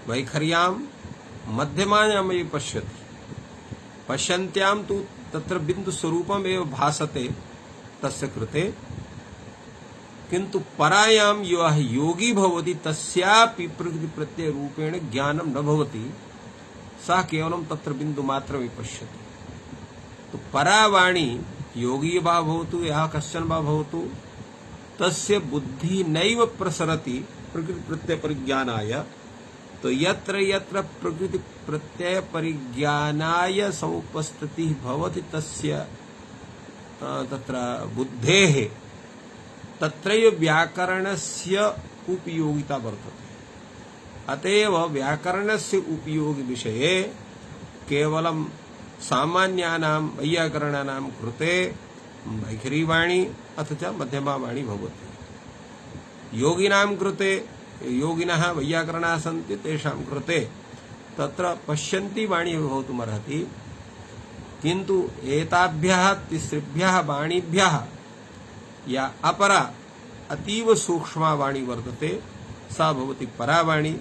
वैखर्यां मध्यमायाम् एव पश्यति। पश्यन्त्यां तु तत्र बिन्दुस्वरूपम् एव भासते तस्य कृते। किन्तु परायां यः योगी भवति तस्यापि प्रकृतिप्रत्ययरूपेण ज्ञानं न भवति, सः केवलं तत्र बिन्दुमात्रमेव पश्यति। तो परावाणी योगी वा भवतु या कश्चन वा भवतु, तस्य बुद्धि नैव प्रसरति प्रकृतिप्रत्यय परिज्ञानाय। तो यत्र यत्र प्रकृतिप्रत्यय परिज्ञानाय समुपस्थितिः भवति तस्य तत्र बुद्धेः तत्रैव व्याकरणस्य उपयोगिता वर्तते। अतएव व्याकरणस्य उपयोग विषये केवलं सामान्यानां वैयाकरणानां कृते वैखरीवाणी अथ च मध्यमावाणी भवति। योगिनां कृते, योगिनः वैयाकरणाः सन्ति, तेषां कृते तत्र पश्यन्ती वाणी भवितुमर्हति। किन्तु एताभ्यः तिसृभ्यः वाणीभ्यः या अपरा अतीव सूक्ष्मा वाणी वर्तते सा भवति परावाणी,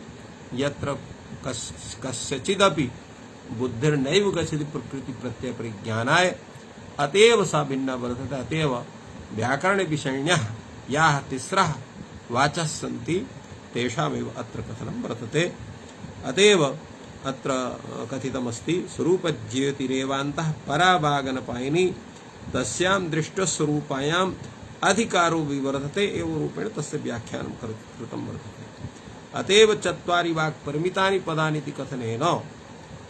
यत्र कस्यचिदपि बुद्धिर्नैव गच्छति प्रकृतिप्रत्यय परिज्ञानाय। अतएव सा भिन्ना वर्तते। अतएव व्याकरणविषयिण्यः याः तिस्रः वाचः सन्ति तेषामेव अत्र कथनं वर्तते। अतएव अत्र कथितमस्ति स्वरूपज्योतिरेवान्तः परावागनपायिनी तस्यां दृष्टस्वरूपायाम् अधिकारो विवर्तते एवं रूपेण तस्य व्याख्यानं कृतं वर्तते। अतएव चत्वारि वाक्परिमितानि पदानि इति कथनेन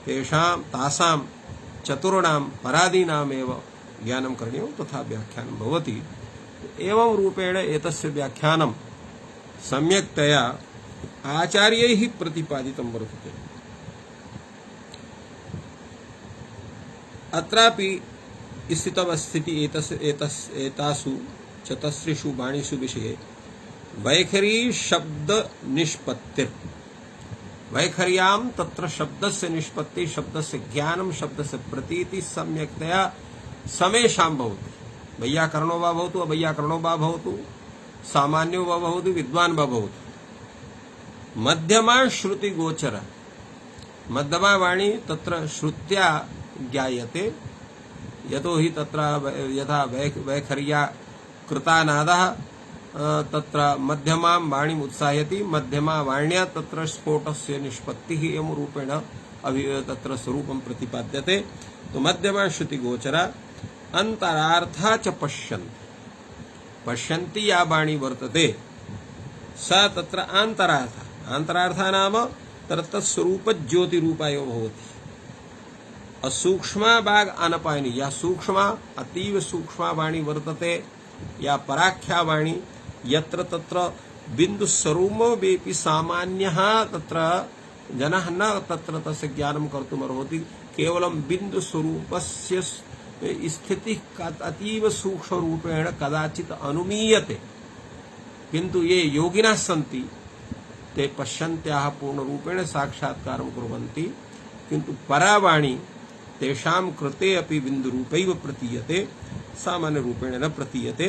तेषां तासां चतुर्णां परादीनामेव ज्ञानं करणीयं तथा व्याख्यानं भवति। एवं रूपेण एतस्य व्याख्यानं सम्यक्तया आचार्यैः प्रतिपादितं वर्तते। अत्रापि स्थितवस्थिति एतासु चतस्रिषु वाणीषु विषये वैखरी शब्द निष्पत्तिर। वैखर्यां तत्र शब्दस्य निष्पत्ति, शब्दस्य ज्ञानं, शब्दस्य प्रतीति सम्यक्तया समेषां भवति। वैयाकरणो वा भवतु, अवैयाकरणो वा भवतु, सामान्यो वा भवतु, विद्वान् वा भवतु। मध्यमा श्रुति गोचर, मध्यमा वाणी तत्र श्रुत्या ज्ञायते। यतो हि तत्र यथा वैखर्या कृतानादः तत्र मध्यमां वाणीम् उत्साहयति, मध्यमा वाण्या तत्र स्फोटस्य निष्पत्तिः एवं रूपेण तत्र स्वरूपं प्रतिपाद्यते। तो मध्यमा श्रुति गोचरा अंतरार्था च पश्यन्ति या वाणी वर्तते सा तत्र अंतरार्था नाम तत्र स्वरूप ज्योति रूपा एव भवति। असूक्ष्मा बाग आनपायनी या सूक्ष्मा अतीव सूक्ष्मा वाणी वर्तते या पराख्या वाणी यत्र तत्र बिंदु स्वरूपमेपि सामान्यः तत्र जनः न तत्र तस्य ज्ञानं कर्तुमर्हति। केवलं बिंदु स्वरूपस्य स्थितिः अतीव सूक्ष्म रूपेण कदाचित् अनुमीयते, किन्तु ये योगिनः सन्ति ते पश्यन्त्याः पूर्णरूपेण साक्षात्कारं कुर्वन्ति, किन्तु परावाणी तेषां कृते अपि बिन्दुरूपैव प्रतीयते, सामान्यरूपेण न प्रतीयते।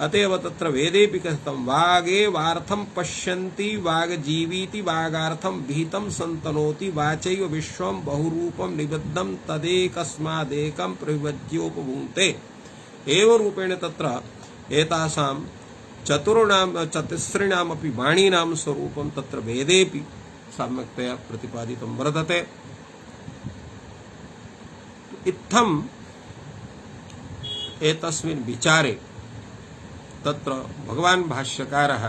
अतएव तत्र वेदेऽपि कथितं वागेवार्थं पश्यन्ति वागजीवीति वागार्थं विहितं सन्तनोति वाचैव विश्वं बहुरूपं निबद्धं तदेकस्मादेकं प्रविभज्योपभुङ्क्ते। एवं रूपेण तत्र एतासां चतुस्रीणामपि वाणीनां स्वरूपं तत्र वेदेऽपि सम्यक्तया प्रतिपादितं वर्तते। इत्थम् एतस्मिन् विचारे तत्र भगवान् भाष्यकारः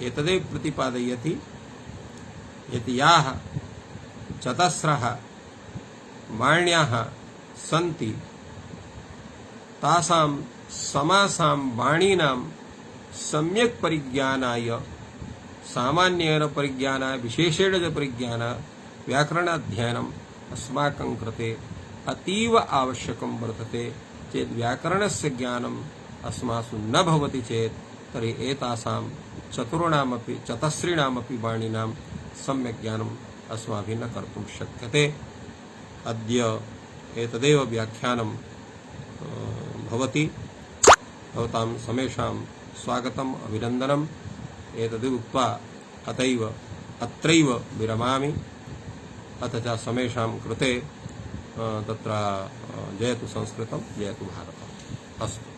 एतदेव प्रतिपादयति यत् याः चतस्रः वाण्याः सन्ति तासां समासां वाणीनां सम्यक् परिज्ञानाय सामान्येन परिज्ञानाय विशेषेण च परिज्ञानाय व्याकरणाध्ययनम् अस्माकं कृते अतीव आवश्यकं वर्तते। चेत् व्याकरणस्य ज्ञानम् अस्मासु न भवति चेत् तर्हि एतासां चतस्रीणामपि वाणीनां सम्यक् ज्ञानम् अस्माभिः न कर्तुं शक्यते। अद्य एतदेव व्याख्यानं भवति। भवतां समेषां स्वागतम् अभिनन्दनम्। एतदेव उक्त्वा अत्रैव विरमामि। अथ च समेषां कृते तत्र जयतु संस्कृतं, जयतु भारतम्। अस्तु।